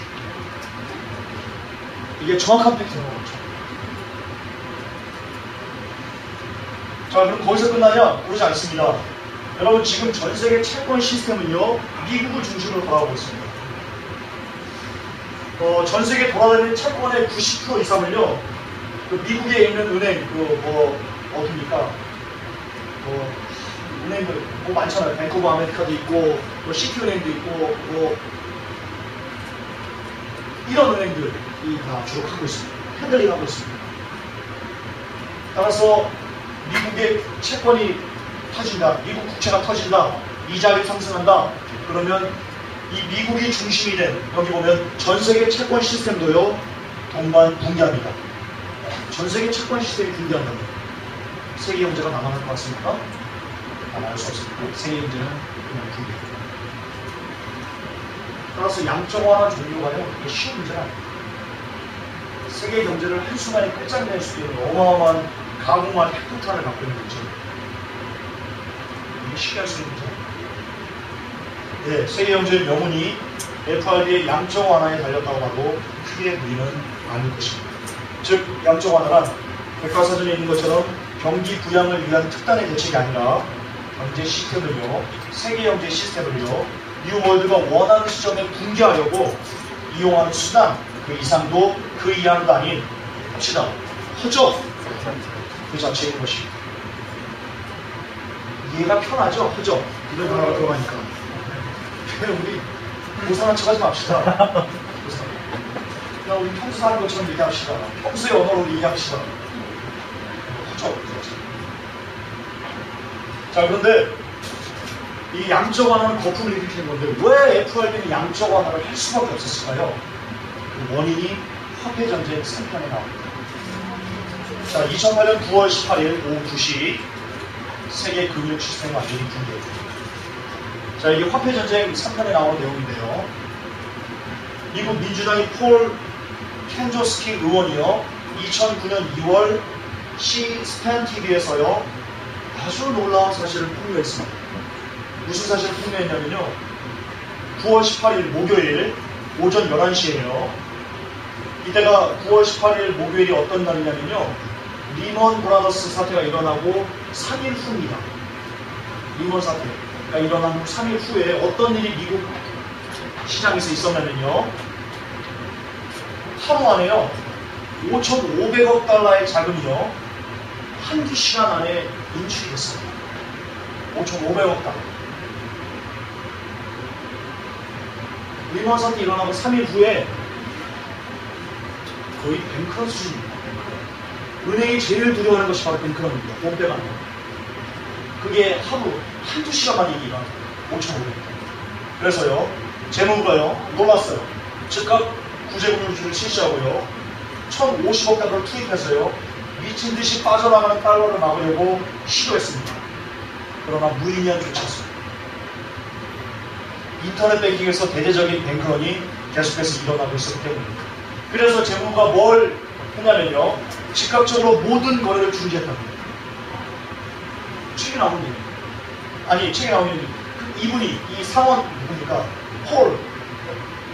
이게 정확한 팩트인 거죠. 자, 그럼 거기서 끝나냐? 그러지 않습니다. 여러분, 지금 전 세계 채권 시스템은요, 미국을 중심으로 돌아가고 있습니다. 전 세계 돌아다니는 채권의 90% 이상을요, 그 미국에 있는 은행, 어딥니까? 은행들, 많잖아요. 뱅크 오브 아메리카도 있고, 시티은행도 있고, 이런 은행들이 다 주로 하고 있습니다. 핸들링 하고 있습니다. 따라서 미국의 채권이 터진다, 미국 국채가 터진다, 이자율이 상승한다, 그러면 이 미국이 중심이 된, 여기 보면 전 세계 채권 시스템도요, 동반 붕괴합니다. 전 세계 채권 시스템이 붕괴한답니다. 세계 경제가 남아날 것 같습니까? 남아날 수 없습니다. 세계 경제는 그냥 붕괴입니다. 따라서 양적 완화 종료가요, 그게 쉬운 문제는 아닙니다. 세계 경제를 한순간에 끝장낼 수 있는 어마어마한 가공한 핵폭탄을 갖고 있는 문제입니다. 이게 쉽게 할 수 있는 문제입니다. 네, 세계 경제의 명운이 FRB의 양적 완화에 달렸다고 봐도 크게 무리는 않을 것입니다. 즉, 양적 완화란 백과사전에 있는 것처럼 경기 부양을 위한 특단의 대책이 아니라 경제 시스템을요, 세계 경제 시스템을요, 뉴월드가 원하는 시점에 붕괴하려고 이용하는 수단, 그 이상도 그 이하도 아닌, 합시다, 허접, 그 자체인 것입니다. 이해가 편하죠? 허접. 이런 단어가 들어가니까. 우리 고상한 척 하지 맙시다. 그냥 우리 평소 하는 것처럼 얘기합시다. 평소의 언어로 얘기합시다. 허접. 자, 그런데 이 양적 완화는 거품을 일으키는 건데 왜 FRB는 양적 완화를 할 수밖에 없었을까요? 그 원인이 화폐 전쟁 3편에 나옵니다. 자, 2008년 9월 18일 오후 2시 세계 금융 시스템이 완전히 붕괴했습니다. 자, 이게 화폐 전쟁 3편에 나오는 내용인데요. 미국 민주당의 폴 켄조스키 의원이요, 2009년 2월 C-SPAN TV에서요, 아주 놀라운 사실을 폭로했습니다. 무슨 사실을 폭로했냐면요, 9월 18일 목요일 오전 11시에요. 이때가 9월 18일 목요일이 어떤 날이냐면요, 리먼 브라더스 사태가 일어나고 3일 후입니다. 리먼 사태가 일어난 3일 후에 어떤 일이 미국 시장에서 있었냐면요. 하루 안에요. 5,500억 달러의 자금이요. 한두 시간 안에 인출이 됐어요. 5,500억 달러. 리먼 사태 일어나고 3일 후에 거의 뱅크런 수준입니다. 은행이 제일 두려워하는 것이 바로 뱅크런입니다. 돈 빼가는 거. 그게 하루 한두 시간 만에 일이 일어나요. 5,500억. 그래서요. 재무부가요. 놀랐어요. 즉각 구제금융주를 실시하고요. 1,050억 달러를 투입해서요. 미친 듯이 빠져나가는 달러를 막으려고 시도했습니다. 그러나 무의미한 조치였습니다. 인터넷 뱅킹에서 대대적인 뱅크런이 계속해서 일어나고 있었기 때문입니다. 그래서 재무부가 뭘 했냐면요. 즉각적으로 모든 거래를 중지했답니다. 책이 나온 얘기. 아니, 책이 나온 얘기. 이분이, 이 상원 누굽니까?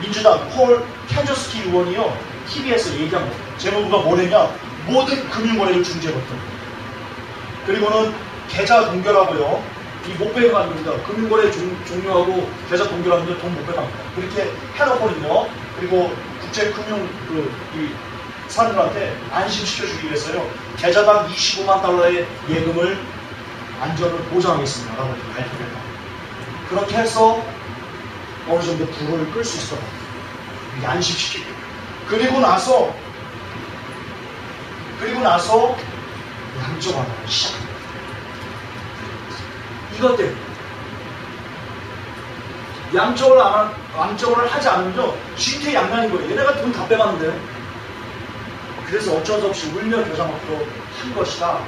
민주당 폴 캔저스키 의원이요. TV에서 얘기한 거. 재무부가 뭘 했냐? 모든 금융거래를 중지해버렸다. 그리고는 계좌 동결하고요. 이 못 빼가는 겁니다. 금융거래 종료하고 계좌 동결하는데 돈 못 빼갑니다. 그렇게 해놓거든요. 그리고 국제금융 이 사람들한테 안심시켜주기 위해서요. 계좌당 25만 달러의 예금을 안전을 보장하겠습니다. 라고 발표를 했다. 그렇게 해서 어느 정도 불을 끌 수 있을 것 같아요. 안심시키고. 그리고 나서 양쪽하는 시작합니다. 이것 때문에 양쪽을 하지 않으면요 진퇴양난인 거예요. 얘네가 돈 다 빼가는데. 그래서 어쩔 수 없이 울며 겨자 먹기로 한 것이다.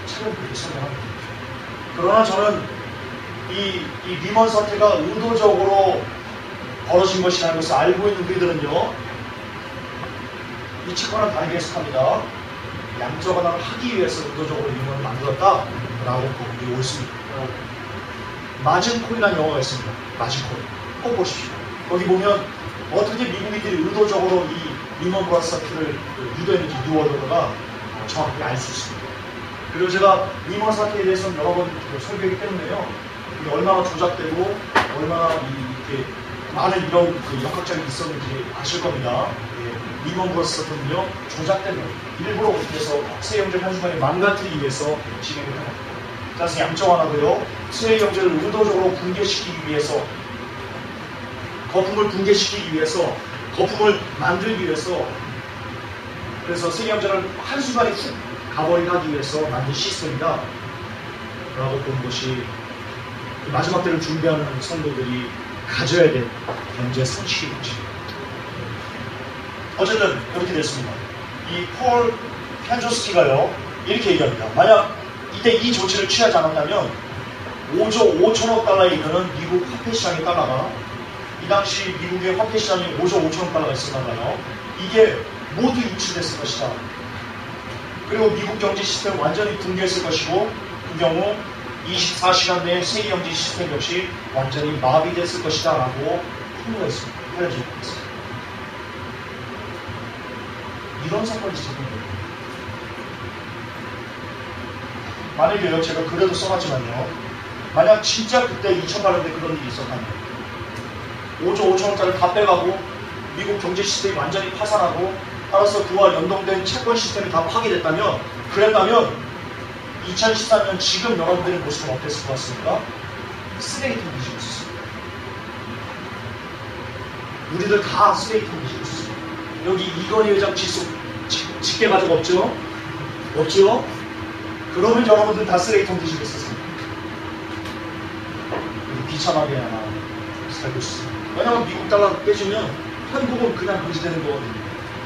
최근 그렇게 설명합니다. 그러나 저는 이 리먼 사태가 의도적으로 벌어진 것이라는 것을 알고 있는 우리들은요, 이 측과는 다르게 해석합니다. 양적 완화를 하기 위해서 의도적으로 리먼을 만들었다라고 보기 옳습니다. 마진콜이라는 영화가 있습니다. 마진콜. 꼭 보십시오. 거기 보면 어떻게 미국인들이 의도적으로 이 리먼 브라더스 사태를 유도했는지 뉴월드가 정확히 알 수 있습니다. 그리고 제가 리먼 사태에 대해서는 여러 번 설교했기 때문에요. 이게 얼마나 조작되고 얼마나 이렇게 많은 이런 역학작이 있었는지 아실 겁니다. 예, 리먼 브라더스 사태는요 조작된 거예요. 일부러 그렇게 해서 세계 경제를 한순간에 망가뜨리기 위해서 진행을 한 겁니다. 그래서 양적 완화도요 세계 경제를 의도적으로 붕괴시키기 위해서, 거품을 붕괴시키기 위해서, 거품을 만들기 위해서, 그래서 세계 경제를 한순간에 훅 가버리게 하기 위해서 만든 시스템이다 라고 보는 것이 마지막 때를 준비하는 성도들이 가져야 될 경제 상식인 것입니다. 어쨌든 그렇게 됐습니다. 이 폴 캔저스키가요 이렇게 얘기합니다. 만약 이때 이 조치를 취하지 않았다면 5조 5천억 달러에 이르는 미국 화폐 시장의 달러가, 이 당시 미국의 화폐 시장이 5조 5천억 달러가 있었나봐요. 이게 모두 유출됐을 것이다. 그리고 미국 경제 시스템은 완전히 붕괴했을 것이고, 그 경우 24시간 내에 세계 경제 시스템 역시 완전히 마비됐을 것이다 라고 통보했습니다. 헤어지고 있습니다. 이런 사건이 있었거든요. 만약에요, 제가 글에도 써놨지만요, 만약 진짜 그때 2008년대 그런 일이 있었다면 5조 5천억짜리 다 빼가고 미국 경제 시스템이 완전히 파산하고 따라서 그와 연동된 채권 시스템이 다 파괴됐다면, 그랬다면 2013년 지금 여러분들의 모습은 어땠을 것 같습니까? 쓰레기통 뒤지고 있었습니다. 우리들 다 쓰레기통 뒤지고 있었습니다. 여기 이건희 회장 직계 가족 없죠? 없죠? 그러면 여러분들 다 쓰레기통 뒤지고 있었습니다. 비참하게 하나 살고 있습니다. 왜냐하면 미국 달러 깨지면 한국은 그냥 금지되는 거거든요.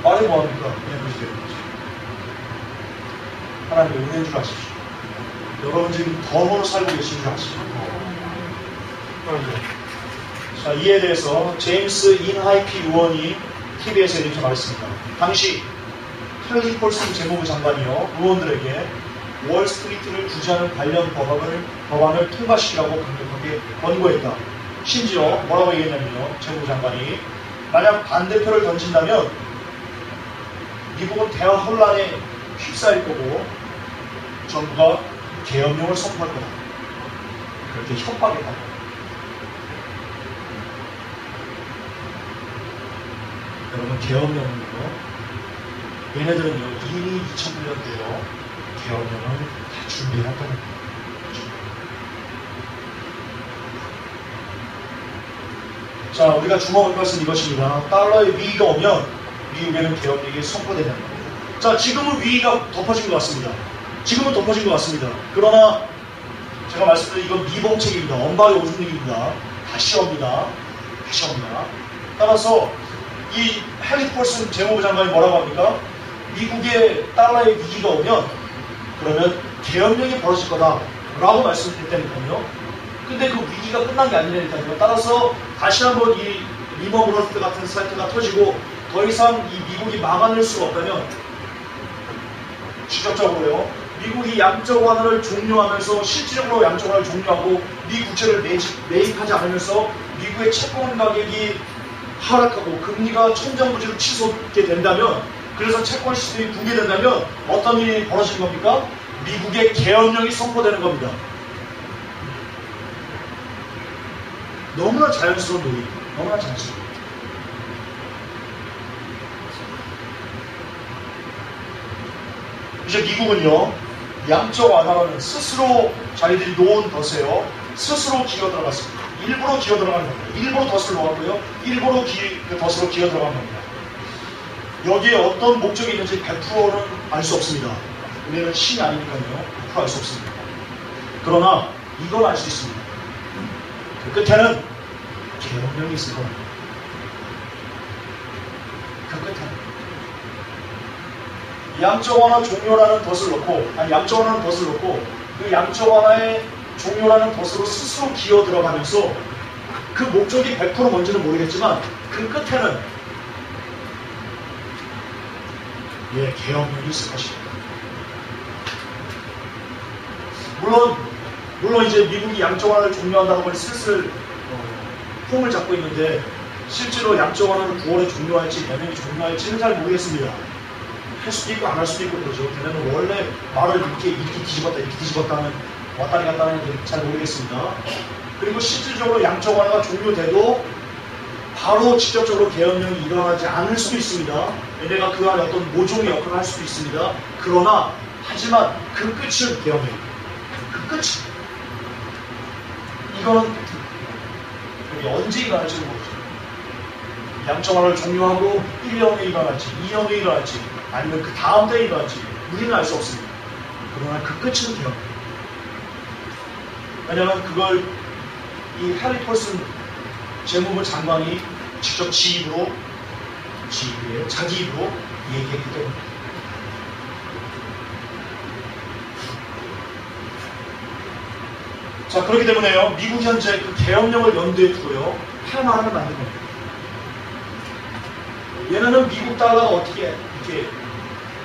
말해 뭐합니까? 그냥 금지되는 거죠. 하나님의 은혜인 줄 아십시오. 여러분 지금 덤으로 살고 계신 줄 아십시오. 자, 이에 대해서 제임스 인하이피 의원이 TV에서 이렇게 말했습니다. 당시 헬리 폴슨 재무부 장관이요 의원들에게 월스트리트를 규제하는 관련 법안을 통과시키라고 강력하게 권고했다. 심지어 뭐라고 얘기했냐면요, 재무부 장관이 만약 반대표를 던진다면 미국은 대화 혼란에 휩싸일 거고 정부가 계엄령을 선포할 거다. 그렇게 협박했다. 여러분 계엄령은요. 얘네들은요 이미 2001년도에요 계엄령을 다 준비해놨다는 거예요. 자, 우리가 주목할 것은 이것입니다. 달러의 위기가 오면 미국에는 계엄령이 선포되는 겁니다. 자, 지금은 위기가 덮어진 것 같습니다. 지금은 덮어진 것 같습니다. 그러나 제가 말씀드린 이건 미봉책입니다. 언박의 오줌님입니다. 다시 옵니다. 다시 옵니다. 따라서 이 헨리 폴슨 재무부 장관이 뭐라고 합니까? 미국의 달러의 위기가 오면 그러면 계엄령이 벌어질 거다라고 말씀드렸다니까요. 근데 그 위기가 끝난 게 아니라니까요. 따라서 다시 한번 이 리먼 브러스트 같은 사이트가 터지고 더 이상 이 미국이 막아낼 수가 없다면 직접적으로요. 미국이 양적 완화를 종료하면서 실질적으로 양적 완화를 종료하고 미 국채를 매입하지 않으면서 미국의 채권 가격이 하락하고 금리가 천정부지로 치솟게 된다면 그래서 채권 시스템이 붕괴된다면 어떤 일이 벌어지는 겁니까? 미국의 계엄령이 선포되는 겁니다. 너무나 자연스러운 논리, 너무나 자연스러운. 이제 미국은요, 양적 완화는 스스로 자기들이 놓은 덫에요, 스스로 기어 들어갔습니다. 일부러 기어 들어가는 겁니다. 일부러 덫을 놓았고요, 일부러 그 덫으로 기어 들어간 겁니다. 여기에 어떤 목적이 있는지 100%는 알 수 없습니다. 우리는 신이 아니니까요, 100% 알 수 없습니다. 그러나 이건 알 수 있습니다. 그 끝에는 계엄령이 있을 겁니다. 그 끝에는 양적 완화 종료라는 덫을 놓고, 아니 양적 완화는 덫을 놓고 그 양적 완화의 종료라는 덫으로 스스로 기어 들어가면서 그 목적이 100% 뭔지는 모르겠지만 그 끝에는 계엄령이 있을 것입니다. 물론 이제 미국이 양적 완화를 종료한다고 하니 슬슬 폼을 잡고 있는데 실제로 양적 완화를 9월에 종료할지 내년에 종료할지는 잘 모르겠습니다. 할 수도 있고 안 할 수도 있고 그러죠. 걔네는 원래 말을 이렇게 뒤집었다 하는 왔다리 갔다 하는 게 잘 모르겠습니다. 그리고 실질적으로 양적 완화가 종료돼도 바로 직접적으로 계엄령이 일어나지 않을 수도 있습니다. 얘네가 그 안에 어떤 모종의 역할을 할 수도 있습니다. 그러나 하지만 그 끝은 계엄령입니다. 그 끝이 이거는 언제 일어날지는 모르죠. 양적 완화를 종료하고 1년 후에 일어날지 2년 후에 일어날지 아니면 그 다음 때에 일어날지 우리는 알 수 없습니다. 그러나 그 끝은 계엄령. 왜냐하면 그걸 이 헨리 폴슨 재무부 장관이 직접 자기 입으로 얘기했기 때문에. 자, 그렇기 때문에요, 미국 현재 그 계엄령을 연두에 두고요, 패망을 만든 겁니다. 얘네는 미국 달러가 어떻게 이렇게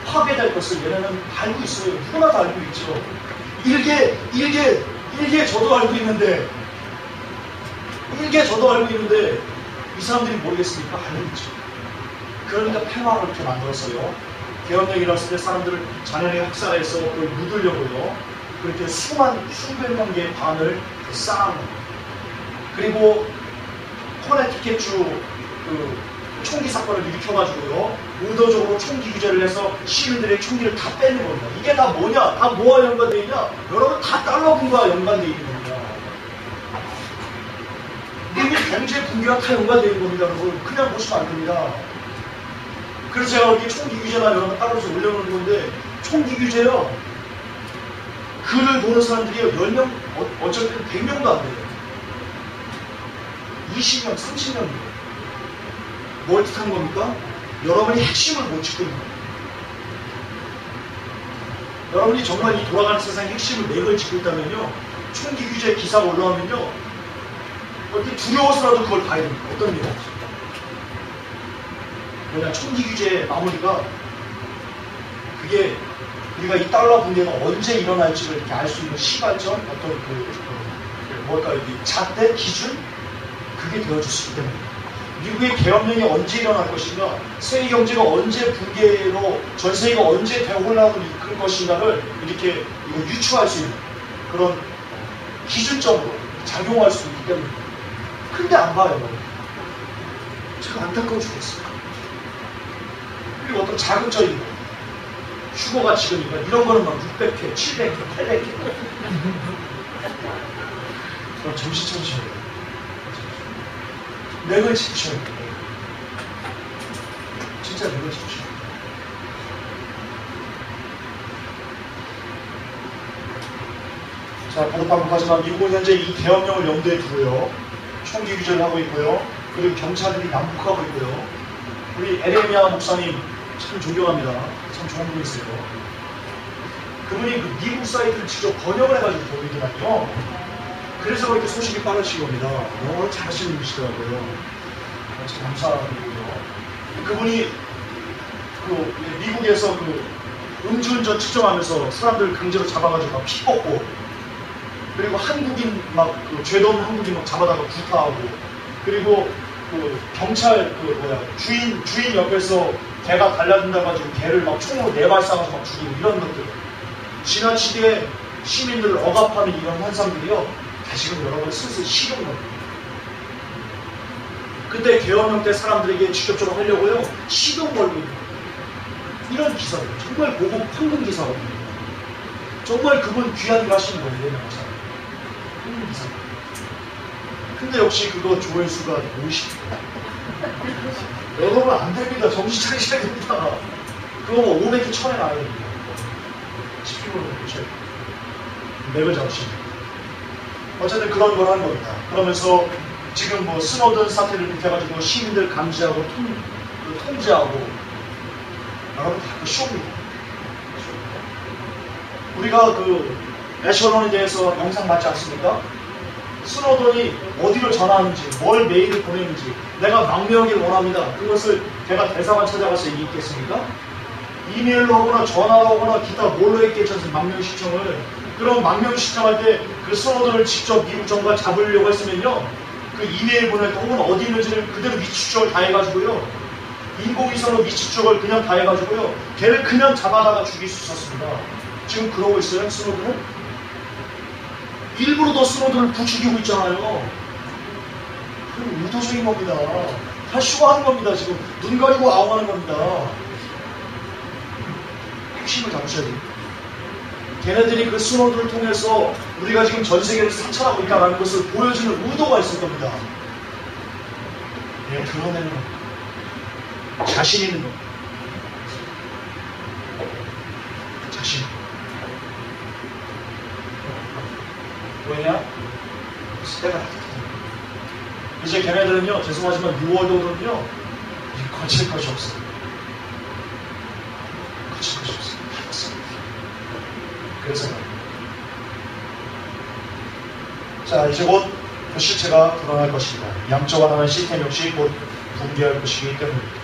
파괴될 것을 얘네는 알고 있어요. 누구나 다 알고 있죠. 일개 저도 알고 있는데, 이 사람들이 모르겠습니까? 알고 있죠. 그러니까 패망을 이렇게 만들었어요. 계엄령이 일어났을 때 사람들을 잔인하게 학살해서 그걸 묻으려고요. 그렇게 수백만 개의 반을 쌓은 겁니다. 그리고 코네티켓주 그 총기 사건을 일으켜가지고요, 의도적으로 총기 규제를 해서 시민들의 총기를 다 뺏는 겁니다. 이게 다 뭐냐? 다 뭐와 연관되어 있냐? 여러분, 다 달러분과 연관되어 있는 겁니다. 미국 경제 붕괴와 다 연관되어 있는 겁니다. 여러분, 그냥 보시면 안 됩니다. 그래서 제가 이렇게 총기 규제만 여러분 따라서 올려놓는 건데, 총기 규제요, 글을 보는 사람들이요, 10명, 어쩔 때는 100명도 안 돼요. 20명, 30명. 뭘 뜻하는 겁니까? 여러분이 핵심을 못 짚고 있는 겁니다. 여러분이 정말 이 돌아가는 세상의 핵심을 맥을 짚고 있다면요, 총기 규제 기사가 올라오면요, 이렇게 두려워서라도 그걸 봐야 됩니다. 어떤 의미가 없습니다. 왜냐, 총기 규제의 마무리가 그게 우리가 이 달러 붕괴가 언제 일어날지를 이렇게 알 수 있는 시발점, 어떤 뭘까요? 이 잣대 기준? 그게 되어줄 수 있기 때문입니다. 미국의 계엄령이 언제 일어날 것인가, 세계 경제가 언제 붕괴로, 전 세계가 언제 대혼란으로 이끌 것인가를 이렇게 유추할 수 있는 그런 기준점으로 작용할 수 있기 때문입니다. 근데 안 봐요. 제가 안타까워 죽겠어요. 그리고 어떤 자극적인 거. 휴거가 지금인가 이런 거는 막 600회, 700회, 800회. 그럼 정신 차리셔야 돼요. 맥을 짚으셔야 돼요. 진짜 맥을 짚으셔야 돼요. 자, 거듭반복하지만 미국은 현재 이 계엄령을 염두에 두고요. 총기 규제를 하고 있고요. 그리고 경찰들이 난폭하고 있고요. 우리 에레미야 목사님 참 존경합니다. 참 좋은 분이세요. 그분이 그 미국 사이트를 직접 번역을 해가지고 보이더라고요. 그래서 그렇게 소식이 빠르신 겁니다. 너무 잘하시는 분이시더라고요. 참 감사드리고요. 그분이 그 미국에서 그 음주운전 측정하면서 사람들 강제로 잡아가지고 막 피 뽑고, 그리고 한국인 막 그 죄도 없는 한국인 막 잡아다가 구타하고, 그리고 그 경찰 주인 옆에서 개가 달려든다 가지고 개를 막 총으로 내발사가서 막 죽이고 이런 것들, 지나치게 시민들을 억압하는 이런 현상들이요, 다시금 여러분 슬슬 식은 겁니다. 그때 계엄령 때 사람들에게 직접적으로 하려고요 시동 걸고 있는 거예요. 이런 기사들 정말 고급 황금 기사거든요. 정말 그분 귀한 일 하시는 거예요. 황금 기사. 근데 역시 그거 조회수가 50. 여러분 안 됩니다. 정신 차리셔야 됩니다. 그거 뭐 500회 1000회 나야 됩니다. 10kg를 보셔야 돼요. 맥을 잡으시면. 어쨌든 그런 걸 하는 겁니다. 그러면서 지금 뭐 스노든 사태를 비롯해가지고 시민들 감시하고 통제하고, 여러분 다 그 쇼입니다. 우리가 그 애셔론에 대해서 영상 봤지 않습니까? 스노든이 어디를 전화하는지, 뭘 메일을 보내는지, 내가 망명하길 원합니다. 그것을 제가 대사관 찾아가서 얘기했겠습니까? 이메일로 하거나 전화로 하거나 기타 뭘로 했겠지 않습니까? 망명 신청을. 그럼 망명 신청할 때 그 스노든을 직접 미국 정부가 잡으려고 했으면요, 그 이메일 보낼 때 혹은 어디 있는지를 그대로 위치 추적을 다 해가지고요, 인공위성으로 위치 추적을 그냥 다 해가지고요, 걔를 그냥 잡아다가 죽일 수 있었습니다. 지금 그러고 있어요, 스노든은? 일부러 더 스노든을 부추기고 있잖아요. 그건 의도적인 겁니다. 다 쇼하는 겁니다. 지금 눈 가리고 아웅하는 겁니다. 핵심을 잡으셔야 돼요. 걔네들이 그 스노든을 통해서 우리가 지금 전 세계를 사찰하고 있다는 것을 보여주는 의도가 있을 겁니다. 네, 드러내는 겁니다. 자신 있는 겁니다. 자신. 왜냐? 때가 이제 걔네들은요, 죄송하지만 6월도는요, 거칠 것이 없어요. 거칠 것이 없어요. 그래서 자, 이제 곧 그 실체가 드러날 것입니다. 양적완화하는 시스템 역시 곧 붕괴할 것이기 때문입니다.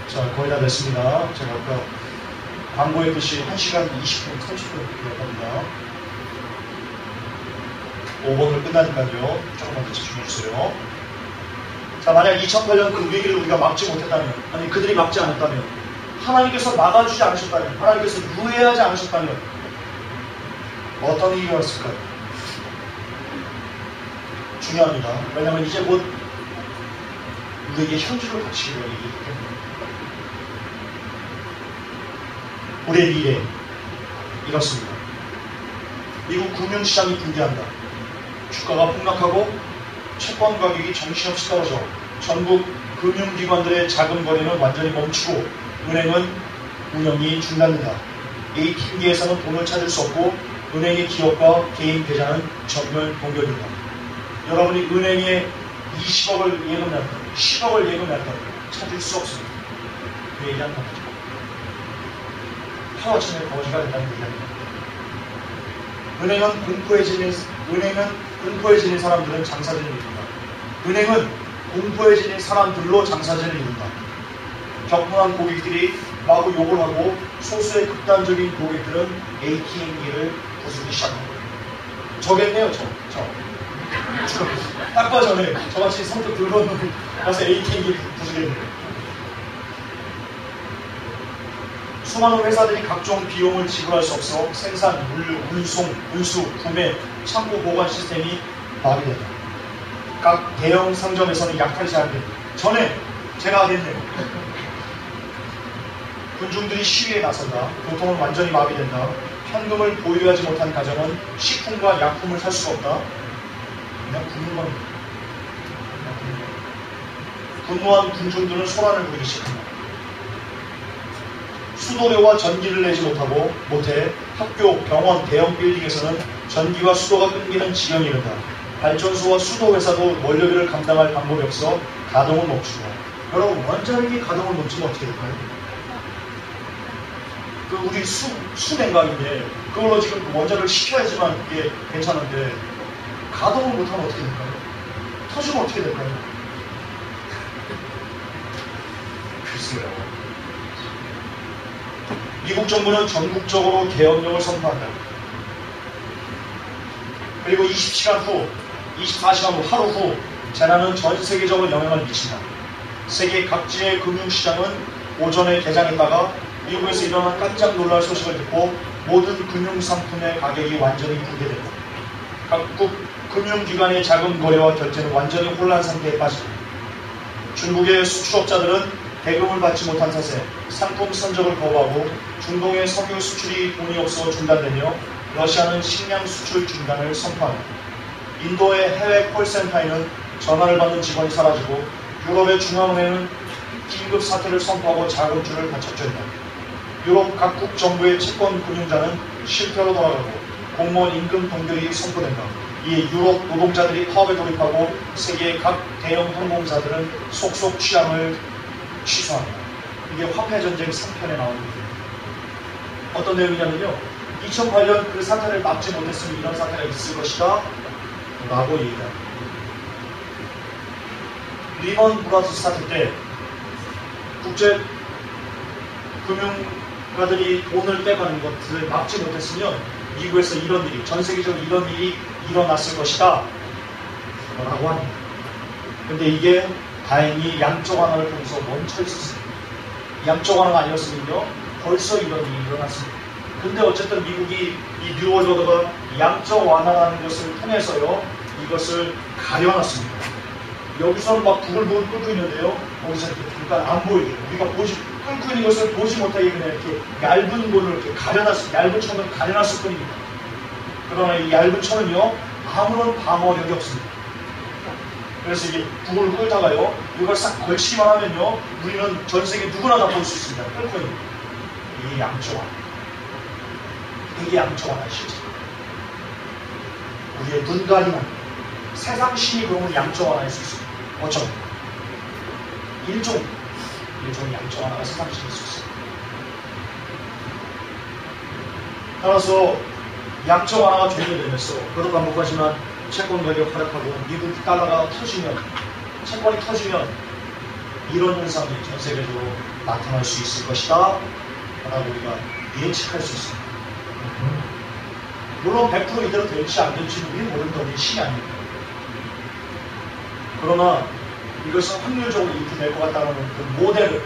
자, 거의 다 됐습니다. 제가 아까 광고했듯이 1시간 20분, 30분 기록합니다. 5번을 끝나니까요, 조금만 더 집중해주세요. 자, 만약 2008년 그 위기를 우리가 막지 못했다면, 아니 그들이 막지 않았다면, 하나님께서 막아주지 않으셨다면, 하나님께서 유예하지 않으셨다면 어떤 일이 왔을까요? 중요합니다. 왜냐하면 이제 곧 우리에게 현주를 바치기로 얘기하기 때문에 우리의 미래 이렇습니다. 미국 금융시장이 붕괴한다. 주가가 폭락하고 채권 가격이 정신없이 떨어져 전국 금융기관들의 자금 거래는 완전히 멈추고 은행은 운영이 중단된다. ATM기에서는 돈을 찾을 수 없고 은행의 기업과 개인 계좌는 전면 동결된다. 여러분이 은행에 20억을 예금했다, 10억을 예금했다 찾을 수 없습니다. 그 얘기한 겁니다. 하루아침에 거지가 된다는 얘기합니다. 은행은 공포에 지닌 사람들은 장사진을 이룬다. 은행은 공포에 지닌 사람들로 장사진을 이룬다. 격분한 고객들이 마구 욕을 하고 소수의 극단적인 고객들은 ATM기를 부수기 시작합니다. 저겠네요, 저. 딱 봐 전에 저같이 성격 들어온 놈이 가서 ATM기 부수겠네요. 수많은 회사들이 각종 비용을 지불할 수 없어 생산, 운송, 운수, 구매, 창고 보관 시스템이 마비된다. 각 대형 상점에서는 약탈이 제한됩니다. 전에 제가 하겠네요. 군중들이 시위에 나선다. 교통은 완전히 마비된다. 현금을 보유하지 못한 가정은 식품과 약품을 살 수가 없다. 그냥 굶는 겁니다. 분노한 군중들은 소란을 부리기 시작합니다. 수도료와 전기를 내지 못해 학교, 병원, 대형 빌딩에서는 전기와 수도가 끊기는 지경이 이른다. 발전소와 수도 회사도 원료비를 감당할 방법이 없어 가동을 멈추고. 여러분, 원자력이 가동을 멈추면 어떻게 될까요? 그 우리 수냉각인데 그걸로 지금 원자력을 식혀야지만 이게 괜찮은데 가동을 못하면 어떻게 될까요? 터지면 어떻게 될까요? 글쎄요. 미국 정부는 전국적으로 계엄령을 선포한다. 그리고 24시간 후 하루 후 재난은 전 세계적으로 영향을 미친다. 세계 각지의 금융시장은 오전에 개장했다가 미국에서 일어난 깜짝 놀랄 소식을 듣고 모든 금융상품의 가격이 완전히 붕괴된다. 각국 금융기관의 자금 거래와 결제는 완전히 혼란 상태에 빠진다. 중국의 수출업자들은 대금을 받지 못한 탓에 상품 선적을 거부하고 중동의 석유 수출이 돈이 없어 중단되며 러시아는 식량 수출 중단을 선포한다. 인도의 해외 콜센터에는 전화를 받는 직원이 사라지고 유럽의 중앙은행은 긴급 사태를 선포하고 자금줄을 받쳤다. 유럽 각국 정부의 채권 금융자는 실패로 돌아가고 공무원 임금 동결이 선포된다. 이에 유럽 노동자들이 파업에 돌입하고 세계의 각 대형 항공사들은 속속 취항을 취소합니다. 이게 화폐전쟁 3편에 나오는 거예요. 어떤 내용이냐면요. 2008년 그 사태를 막지 못했으면 이런 사태가 있을 것이다 라고 얘기합니다. 리먼 브라더스 사태 때 국제 금융가들이 돈을 빼가는 것을 막지 못했으면 미국에서 이런 일이, 전 세계적으로 이런 일이 일어났을 것이다 라고 합니다. 근데 이게 다행히 양적 완화를 통해서 멈춰 있었습니다. 양적 완화가 아니었으면요 벌써 이런 일이 일어났습니다. 근데 어쨌든 미국이 이 뉴월드가 양적 완화라는 것을 통해서요 이것을 가려놨습니다. 여기서는 막 부글부글 끓고 있는데요 거기서 이렇게 잠깐 안 보이게 우리가 끓고 있는 것을 보지 못하게 그냥 이렇게 얇은 걸로 이렇게 얇은 천을 가려놨을 뿐입니다. 그러나 이 얇은 천은요 아무런 방어력이 없습니다. 그래서 이게 북을 끓다가요 이걸 싹 걸치기만 하면요 우리는 전 세계 누구나 다 볼 수 있습니다. 끓고 있는 이게 양적 완화. 이게 양적 완화의 실제. 우리의 눈 가리는 세상 신이 그러면 양적 완화할 수 있습니다. 어쩌면 일종의 양적 완화가 세상 신일 수 있습니다. 따라서 양적 완화가 종료되면서 그것도 반복하지만 채권 가격 하락하고 미국 달러가 터지면 채권이 터지면 이런 현상이 전 세계적으로 나타날 수 있을 것이다 라고 우리가 예측할 수 있습니다. 물론 100% 이대로 될지 안 될지는 우리는 모른다. 우리 신이 아닙니다. 그러나 이것은 확률적으로 이렇게 될 것 같다는 그 모델을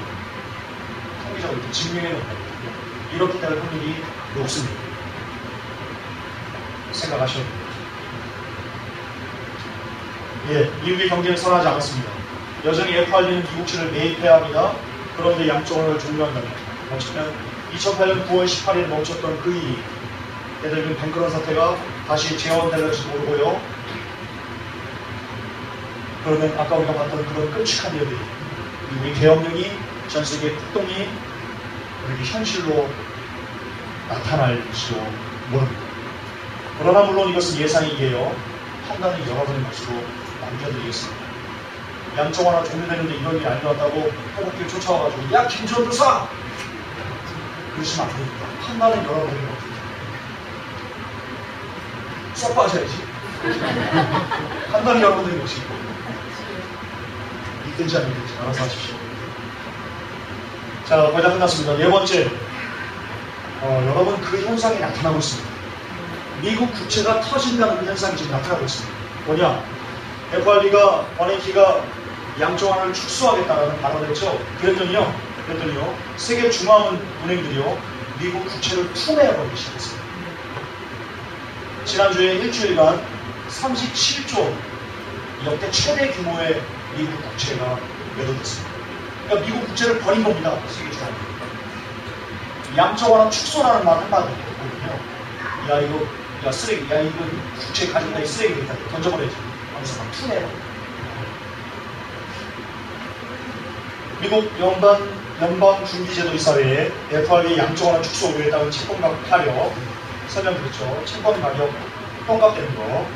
통계적으로 이렇게 증명해 놓은 겁니다. 이렇게 될 확률이 높습니다. 생각하셔야 됩니다. 예, 미국의 경제는 선하지 않았습니다. 여전히 FRB는 미국채를 매입해야 합니다. 그런데 양적 완화를 종료한다면 어쩌면 2008년 9월 18일 멈췄던 그 일이 예를 뱅크런 사태가 다시 재원될지 모르고요. 그러면 아까 우리가 봤던 그런 끔찍한 일들이 미국의 계엄령이 전 세계 폭동이 이렇게 현실로 나타날지도 모릅니다. 그러나 물론 이것은 예상이에요. 판단은 여러분의 몫으로 남겨드리겠습니다. 양적 완화 종료되는데 이런 일이 안 일어났다고 회복길 쫓아와가지고 야 김전도사! 그러시면 안 됩니다. 판단은 여러분의 몫입니다. 쏙 빠져야지. 판단은 여러분의 몫이고 믿든지 안 믿든지 알아서 하십시오. 자, 거의 다 끝났습니다. 네 번째, 여러분 그 현상이 나타나고 있습니다. 미국 국채가 터진다는 그 현상이 지금 나타나고 있습니다. 뭐냐? FRB가 버냉키가 양적 완화를 축소하겠다라는 발언을 했죠. 그랬더니요, 세계 중앙은행들이요 미국 국채를 투매해버리기 시작했습니다. 지난주에 일주일간 37조 역대 최대 규모의 미국 국채가 매도됐습니다. 그러니까 미국 국채를 버린 겁니다. 세계 중앙은행. 양적 완화 축소라는 말 한마디 있거든요. 야 이거 야 쓰레기 야 이거 국채 가진다 이 쓰레기 있다 던져버려야지 하면서 막 투내요. 미국 연방준비제도 이사회에 FRB의 양적 완화 축소 의뢰에 따른 채권 가격 타력 설명드렸죠. 채권 가격 평가되는 거.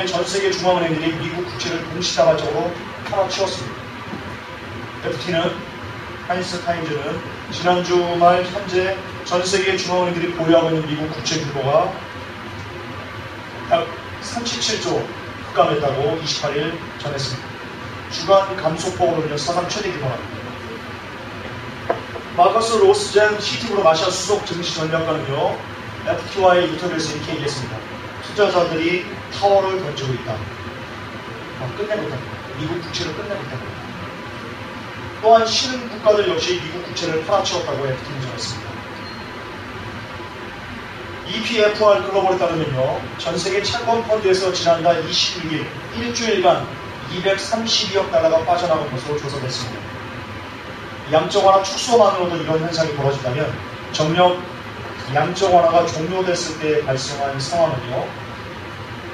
전 세계 중앙은행들이 미국 국채를 동시다발적으로 팔아치웠습니다. FT는 하이스타인즈는 지난주 말 현재 전 세계 중앙은행들이 보유하고 있는 미국 국채 규모가 약 37조 급감했다고 28일 전했습니다. 주간 감소폭으로 인해 사상 최대 규모랍니다. 마커스 로스젠 시티브로 아시아 수석 증시 전략가는요, FT와의 인터뷰에서 이렇게 얘기했습니다. 투자자들이 타워를 던지고 있다. 끝내겠다. 미국 국채를 끝내겠다. 또한 신흥 국가들 역시 미국 국채를 팔아치웠다고 FT는 전했습니다. EPFR 글로벌에 따르면요, 전 세계 채권 펀드에서 지난달 26일 일주일간 232억 달러가 빠져나간 것으로 조사됐습니다. 양적 완화 축소만으로도 이런 현상이 벌어진다면 정녕 양적 완화가 종료됐을 때 발생한 상황은요,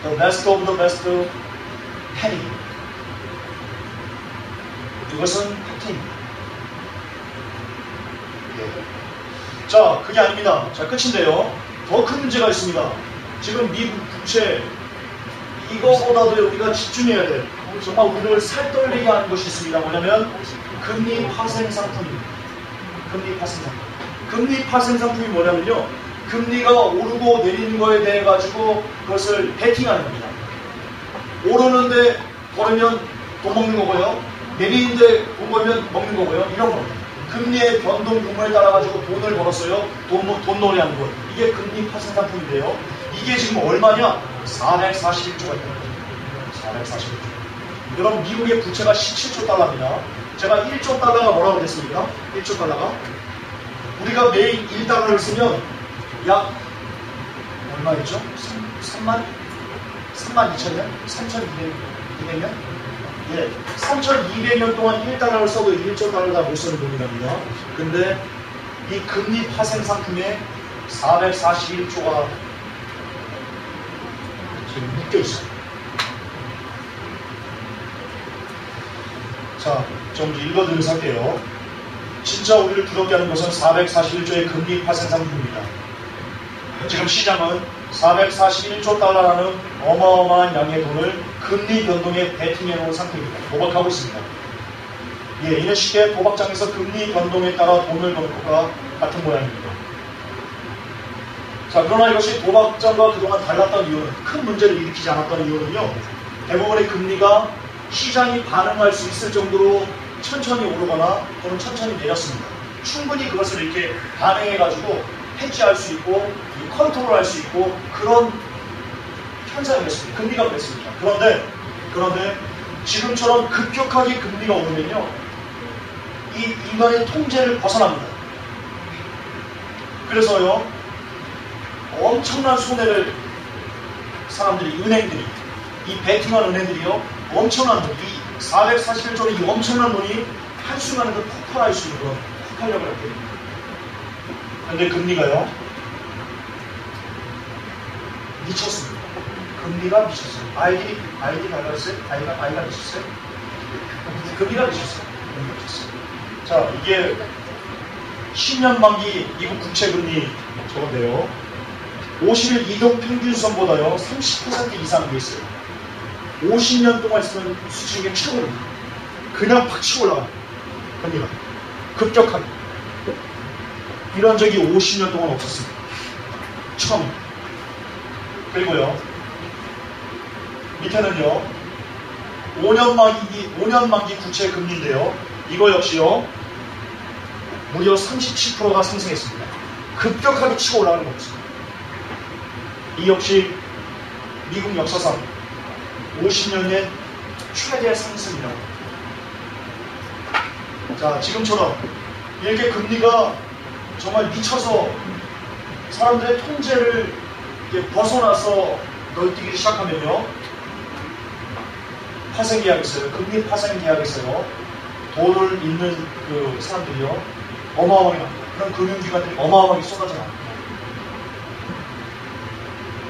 the best of the best penny. 이것은 팩트입니다. 예. 자, 그게 아닙니다. 자, 끝인데요. 더 큰 문제가 있습니다. 지금 미국 국채 이거보다도 우리가 집중해야 돼. 정말 우리를 살떨리게 하는 것이 있습니다. 뭐냐면 금리 파생 상품입니다. 금리 파생 상품. 금리 파생 상품이 뭐냐면요, 금리가 오르고 내리는 거에 대해 가지고 그것을 베팅하는 겁니다. 오르는데 벌으면 돈 먹는 거고요, 내리는데 돈 벌면 먹는 거고요, 이런 겁니다. 금리의 변동 규모에 따라 가지고 돈을 벌었어요. 돈 놀이하는 거. 이게 금리 파생 상품인데요. 이게 지금 얼마냐? 441조가 있는 거예요. 441조. 여러분, 미국의 부채가 17조 달러입니다. 제가 1조 달러가 뭐라고 그랬습니까? 1조 달러가. 우리가 매일 1달러를 쓰면 약 얼마였죠? 3만 2천년? 3,200년? 예, 3,200년 동안 1달러를 써도 1조 달러 다 못 쓰는 돈이랍니다. 근데 이 금리 파생 상품에 441조가 지금 묶여 있어요. 자, 좀 읽어드리면서 할게요. 진짜 우리를 두렵게 하는 것은 441조의 금리 파생 상품입니다. 지금 시장은 441조 달러라는 어마어마한 양의 돈을 금리 변동에 베팅해 놓은 상태입니다. 도박하고 있습니다. 예, 이는 쉽게 도박장에서 금리 변동에 따라 돈을 버는 것과 같은 모양입니다. 자, 그러나 이것이 도박장과 그동안 달랐던 이유는, 큰 문제를 일으키지 않았던 이유는요, 대부분의 금리가 시장이 반응할 수 있을 정도로 천천히 오르거나 또는 천천히 내렸습니다. 충분히 그것을 이렇게 반응해가지고 해지할 수 있고 컨트롤할 수 있고 그런 현상이었습니다. 금리가 그랬습니다. 그런데 지금처럼 급격하게 금리가 오르면요, 이 인간의 통제를 벗어납니다. 그래서요, 엄청난 손해를 사람들이, 은행들이, 이 베팅한 은행들이요, 엄청난 돈, 이 441조의 이 엄청난 돈이 한순간에 폭발할 수 있는 그런 폭발력을 갖게 됩니다. 그런데 금리가요, 미쳤습니다. 금리가 미쳤어요. 아이디 발견했어요? 아이가 미쳤어요? 금리가 미쳤어요. 자, 이게 10년 만기 미국 국채 금리 저건데요, 50일 이동 평균선보다요 30% 이상 돼 있어요. 50년 동안 있으면 수준이 최고입니다. 그냥 팍 치고 올라가요. 금리가 급격하게. 이런 적이 50년 동안 없었습니다. 처음입니다. 그리고요, 밑에는요, 5년 만기 국채 금리인데요, 이거 역시요, 무려 37%가 상승했습니다. 급격하게 치고 올라가는 겁니다. 이 역시 미국 역사상 50년의 최대 상승이라고. 자, 지금처럼 이렇게 금리가 정말 미쳐서 사람들의 통제를 벗어나서 널뛰기 시작하면요, 파생 계약에서요, 금리 파생 계약에서요, 돈을 있는 그 사람들이요, 어마어마하게 나옵니다. 그런 금융기관들이 어마어마하게 쏟아져 나옵니다.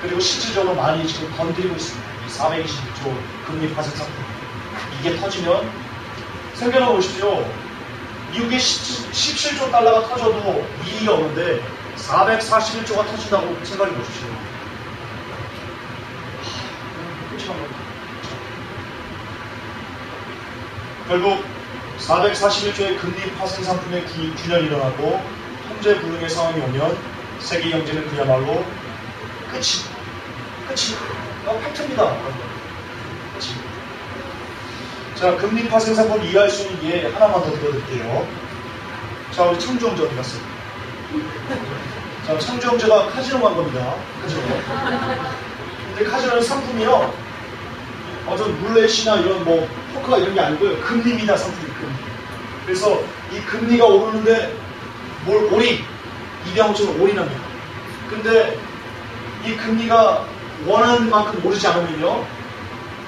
그리고 실질적으로 많이 지금 건드리고 있습니다. 이 421조 금리 파생 상품. 이게 터지면 생각해 보십시오. 미국의 17조 달러가 터져도 이익이 없는데 441조가 터진다고 생각해 보십시오. 끔찍한 겁니다. 결국 441조의 금리 파생 상품의 균열이 일어나고 통제 불능의 상황이 오면 세계 경제는 그야말로 끝이 팩트입니다. 끝이. 자, 금리 파생 상품을 이해할 수 있는 예 하나만 더 들어드릴게요. 자, 우리 창주 형제 어디 갔어요? 자, 창주 형제가 카지노 간 겁니다. 카지노. 근데 카지노는 상품이요. 어떤 룰렛이나 이런 뭐 포커가 이런 게 아니고요. 금리입니다. 상품이 금리. 그래서 이 금리가 오르는데 뭘 올인, 이병호처럼 올인합니다. 근데 이 금리가 원하는 만큼 오르지 않으면요,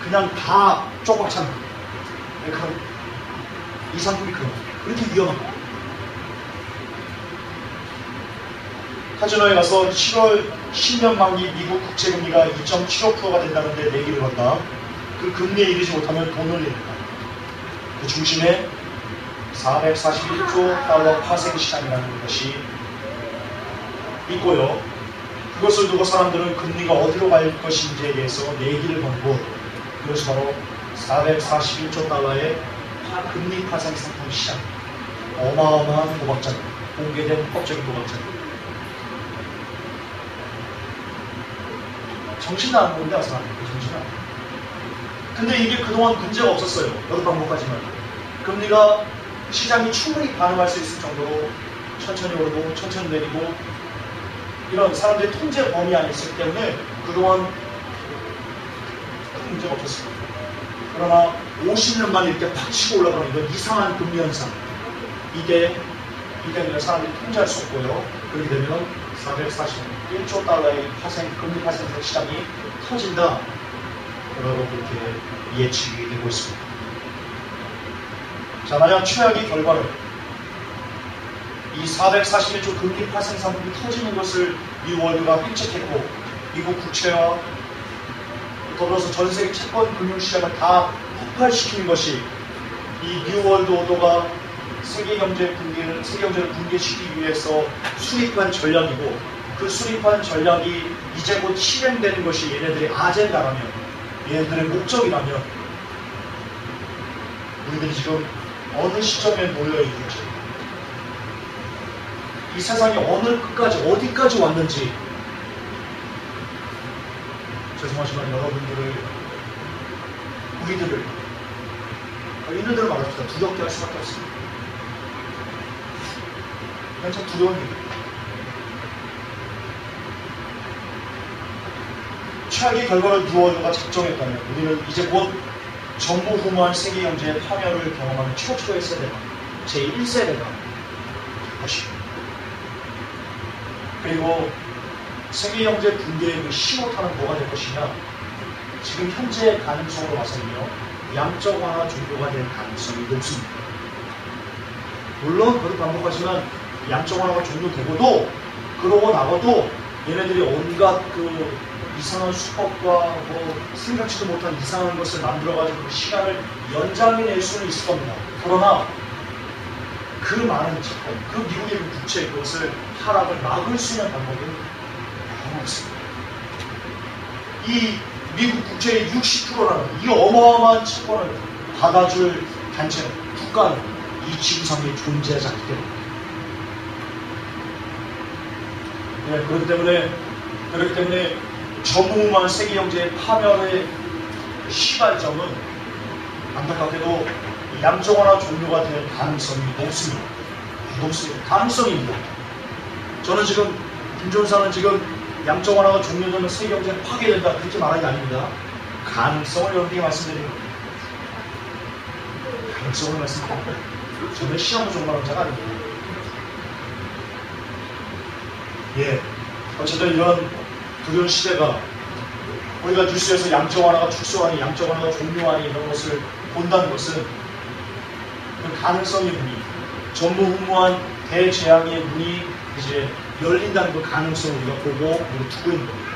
그냥 다 쪽박 찹니다. 그러니까 이 상품이 그렇게 위험합니다. 카지노에 가서 7월 10년 만기 미국 국채금리가 2.75%가 된다는데 내기를 건다. 그 금리에 이르지 못하면 돈을 냅니다. 그 중심에 441조 달러 파생 시장이라는 것이 있고요. 그것을 두고 사람들은 금리가 어디로 갈 것인지에 대해서 내기를 걸고, 그것이 바로 441조 달러의 금리 파생 상품 시장. 어마어마한 도박장입니다. 공개된 법적인 도박장입니다. 정신 나간 건데, 사람들 정신 나간 건데. 근데 이게 그동안 문제가 없었어요. 여러 방법까지만. 금리가 시장이 충분히 반응할 수 있을 정도로 천천히 오르고 천천히 내리고 이런 사람들의 통제 범위 안에 있었기 때문에 그동안 큰 문제가 없었습니다. 그러나 50년 만에 이렇게 팍 치고 올라가는 이런 이상한 금리 현상, 이게 그냥 사람들이 통제할 수 없고요. 그렇게 되면 441조 달러의 금리 파생 시장이 터진다. 라고 그렇게 예측이 되고 있습니다. 자, 만약 최악의 결과를 이 441조 금리 파생 상품이 터지는 것을 뉴월드가 획책했고 미국 국채와 더불어서 전 세계 채권 금융시장을 다 폭발시키는 것이 이 뉴월드 오더가 세계 경제를 붕괴시키기 위해서 수립한 전략이고, 그 수립한 전략이 이제 곧 실행되는 것이 얘네들의 아젠다라면, 얘네들의 목적이라면, 우리들이 지금 어느 시점에 놓여 있는지, 이 세상이 어느 끝까지, 어디까지 왔는지, 죄송하지만 여러분들을, 우리들을, 있는대로 말합시다. 두렵게 할 수밖에 없습니다. 그냥 참 두려운 일입니다. 최악의 결과를 뉴월드가 작정했다면 우리는 이제 곧 전무후무한 세계 경제의 파멸을 경험하는 최초의 세대가, 제1세대가 될 것입니다. 그리고 세계 경제 붕괴의 그 신호탄은 뭐가 될 것이냐? 지금 현재의 가능성으로 봐서는요, 양적 완화 종료가 될 가능성이 높습니다. 물론 거듭 반복하지만 양적 완화가 종료되고도, 그러고 나고도 얘네들이 온갖 그 이상한 수법과 뭐 생각지도 못한 이상한 것을 만들어가지고 그 시간을 연장해낼 수는 있을 겁니다. 그러나 그 많은 채권, 그 미국의 그 국채, 그것을 하락을 막을 수 있는 방법은 없습니다. 이 미국 국채의 60%라는 이 어마어마한 채권을 받아줄 단체는, 국가는 이 지구상에 존재하지 않기 때문입니다. 네, 그렇기 때문에 전무후무한 세계 경제의 파멸의 시발점은 안타깝게도 양적 완화 종료가 될 가능성이 높습니다. 높습니다. 가능성입니다. 저는 지금 김종사는 지금 양적 완화가 종료되면 세계 경제가 파괴된다, 그렇게 말하는 게 아닙니다. 가능성을 여러분께 말씀드리는 겁니다. 가능성을 말씀드립니다. 저는 시험 종말한 자가 아닙니다. 예, 어쨌든 이런 두려운 시대가, 우리가 뉴스에서 양적 완화가 축소하니, 양적 완화가 종료하니 이런 것을 본다는 것은 그 가능성이 분이 전무후무한 대재앙의 문이 이제 열린다는 그 가능성을 우리가 보고 우리 두고 있는 겁니다.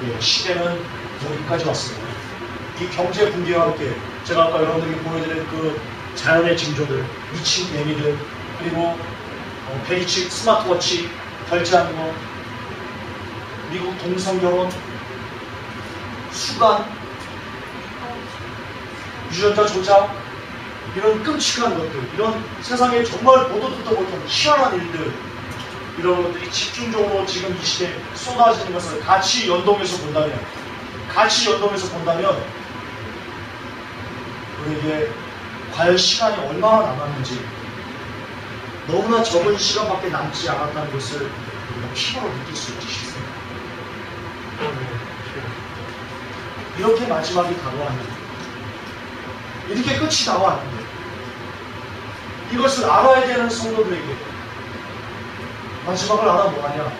예, 시대는 여기까지 왔습니다. 이 경제 붕괴와 함께 제가 아까 여러분들에게 보여드린 그 자연의 징조들, 미친 개미들, 그리고 베이직 스마트워치 결제하는 거, 미국 동성결혼, 수간, 유전자 조작, 이런 끔찍한 것들, 이런 세상에 정말 보도 듣도 못한 희한한 일들, 이런 것들이 집중적으로 지금 이 시대에 쏟아지는 것을 같이 연동해서 본다면, 우리에게 과연 시간이 얼마나 남았는지, 너무나 적은 시간밖에 남지 않았다는 것을 우리가 피부로 느낄 수 있지 싶습니다. 이렇게 마지막이 다가왔는데, 이렇게 끝이 다가왔는데, 이것을 알아야 되는 성도들에게 마지막을 알아 뭐하냐?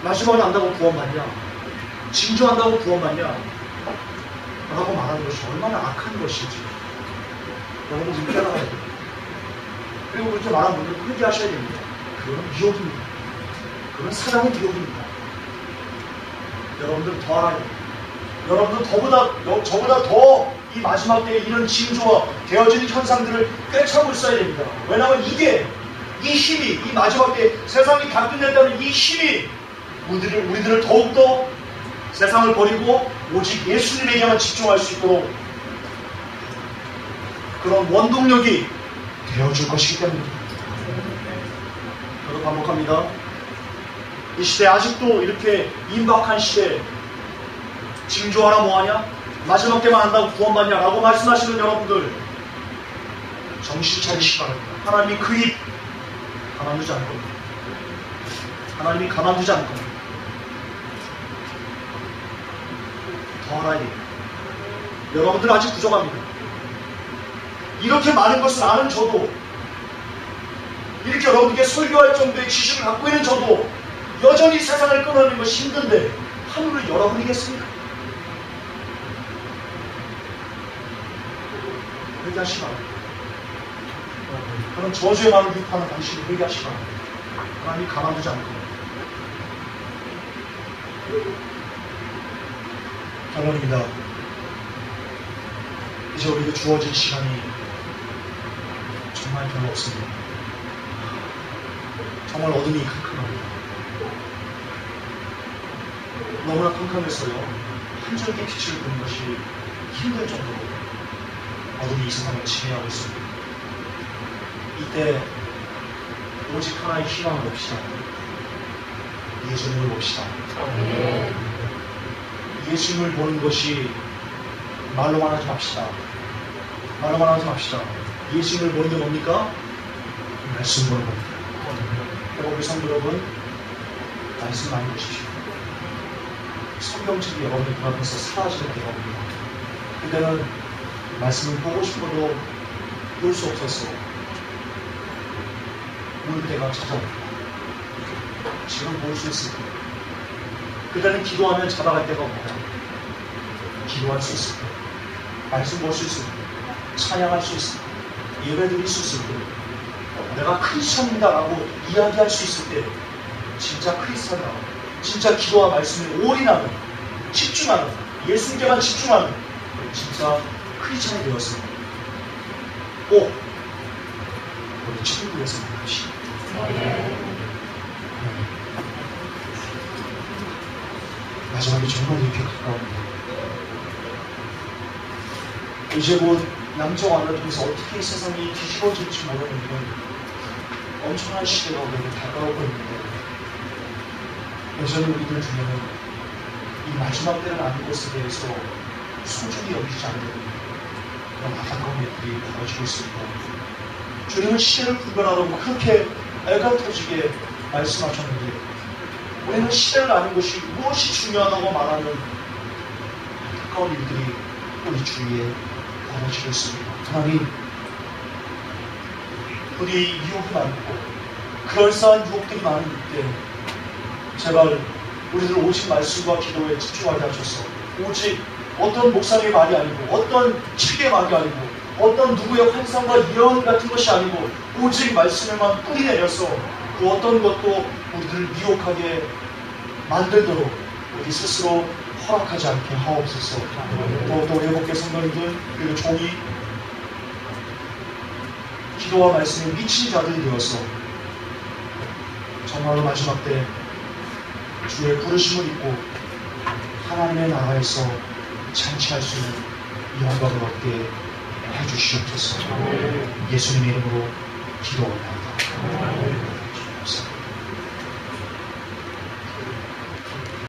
마지막을 안다고 구원받냐? 징조한다고 구원받냐? 라고 말하는 것이 얼마나 악한 것인지 여러분들이 깨달아야 됩니다. 그리고 그렇게 말하는 분들은 회개하셔야 됩니다. 그건 미혹입니다. 그건 사랑의 미혹입니다. 여러분들 더 알아야 됩니다. 여러분들 저보다 더 이 마지막 때에 이런 징조와 되어진 현상들을 꿰차고 있어야 됩니다. 왜냐하면 이 힘이, 이 마지막 때에 세상이 다 끝낸다는 이 힘이 우리들을 더욱더 세상을 버리고 오직 예수님에게만 집중할 수 있도록 그런 원동력이 되어줄 것이기 때문입니다. 저도 반복합니다. 이 시대 아직도 이렇게 임박한 시대에 징조하라 뭐하냐? 마지막 때만 한다고 구원받냐라고 말씀하시는 여러분들 정신 차리시기 바랍니다. 하나님이 그 입 가만두지 않을 겁니다. 하나님이 가만두지 않을 겁니다. 더 알아야 됩니다. 여러분들 아직 부족합니다. 이렇게 많은 것을 아는 저도, 이렇게 여러분들께 설교할 정도의 지식을 갖고 있는 저도 여전히 세상을 끊어내는 것이 힘든데 하늘을 열어버리겠습니까? 회개하시기 바랍니다. 그런 저주의 마음을 유입하는 당신이 회개하시기 바랍니다. 하나님이 가만두지 않을 겁니다. 결론입니다. 이제 우리에게 주어진 시간이 정말 별로 없습니다. 정말 어둠이 캄캄합니다. 너무나 캄캄해서요, 한 줄기 빛을 보는 것이 힘들 정도로 어둠이 이 세상을 지배하고 있습니다. 이때 오직 하나의 희망을 봅시다. 예수님을 봅시다. 예수님을 보는 것이 말로만 하지 맙시다. 말로만 하지 맙시다. 예수님을 보는 게 뭡니까? 말씀 보는 겁니다. 우리 성도 여러분, 말씀 많이 보십시오. 성경책이 여러분의 눈앞에서 사라지는 때가 옵니다. 그때는 말씀을 보고 싶어도 볼 수 없어서 울 때가 찾아옵니다. 지금 볼 수 있을 때, 그때는 기도하면 잡아갈 때가 옵니다. 기도할 수 있을 때, 말씀 볼 수 있을 때, 찬양할 수 있을 때, 예배 드릴 수 있을 때, 내가 크리스천이다라고 이야기할 수 있을 때, 진짜 크리스천이라고, 진짜 기도와 말씀에 올인하는, 집중하는, 예수님께만 집중하는 진짜 크리스천이 되었습니다. 꼭 우리 천국에서 만나시오. 마지막에 정말 이렇게 가까웁니다. 이제 곧 양적 안을 통해서 어떻게 이 세상이 뒤집어질지 모르는 엄청난 시대가 우리에게 다가오고 있는데, 여전히 우리들 중에는 이 마지막 때를 아는 것에 대해서 소중히 여기지 않는 그런 안타까운 일들이 벌어지고 있습니다. 주님은 시대를 분별하라고 그렇게 애가터지게 말씀하셨는데, 우리는 시대를 아는 것이 무엇이 중요하다고 말하는 안타까운 일들이 우리 주위에 벌어지고 있습니다. 하나님, 우리 유혹이 많고 그럴싸한 유혹들이 많은 이때 제발 우리들 오직 말씀과 기도에 집중하게 하셔서, 오직 어떤 목사님의 말이 아니고, 어떤 책의 말이 아니고, 어떤 누구의 환상과 예언 같은 것이 아니고 오직 말씀에만 뿌리 내려서 그 어떤 것도 우리들을 미혹하게 만들도록 우리 스스로 허락하지 않게 하옵소서. 더욱더 우리 회복계 성도님들 그리고 종이 기도와 말씀에 미친 자들이 되어서 정말로 마지막 때 주의 부르심을 입고 하나님의 나라에서 장치할 수 있는 영광을 얻게 해주시옵소서. 예수님의 이름으로 기도합니다.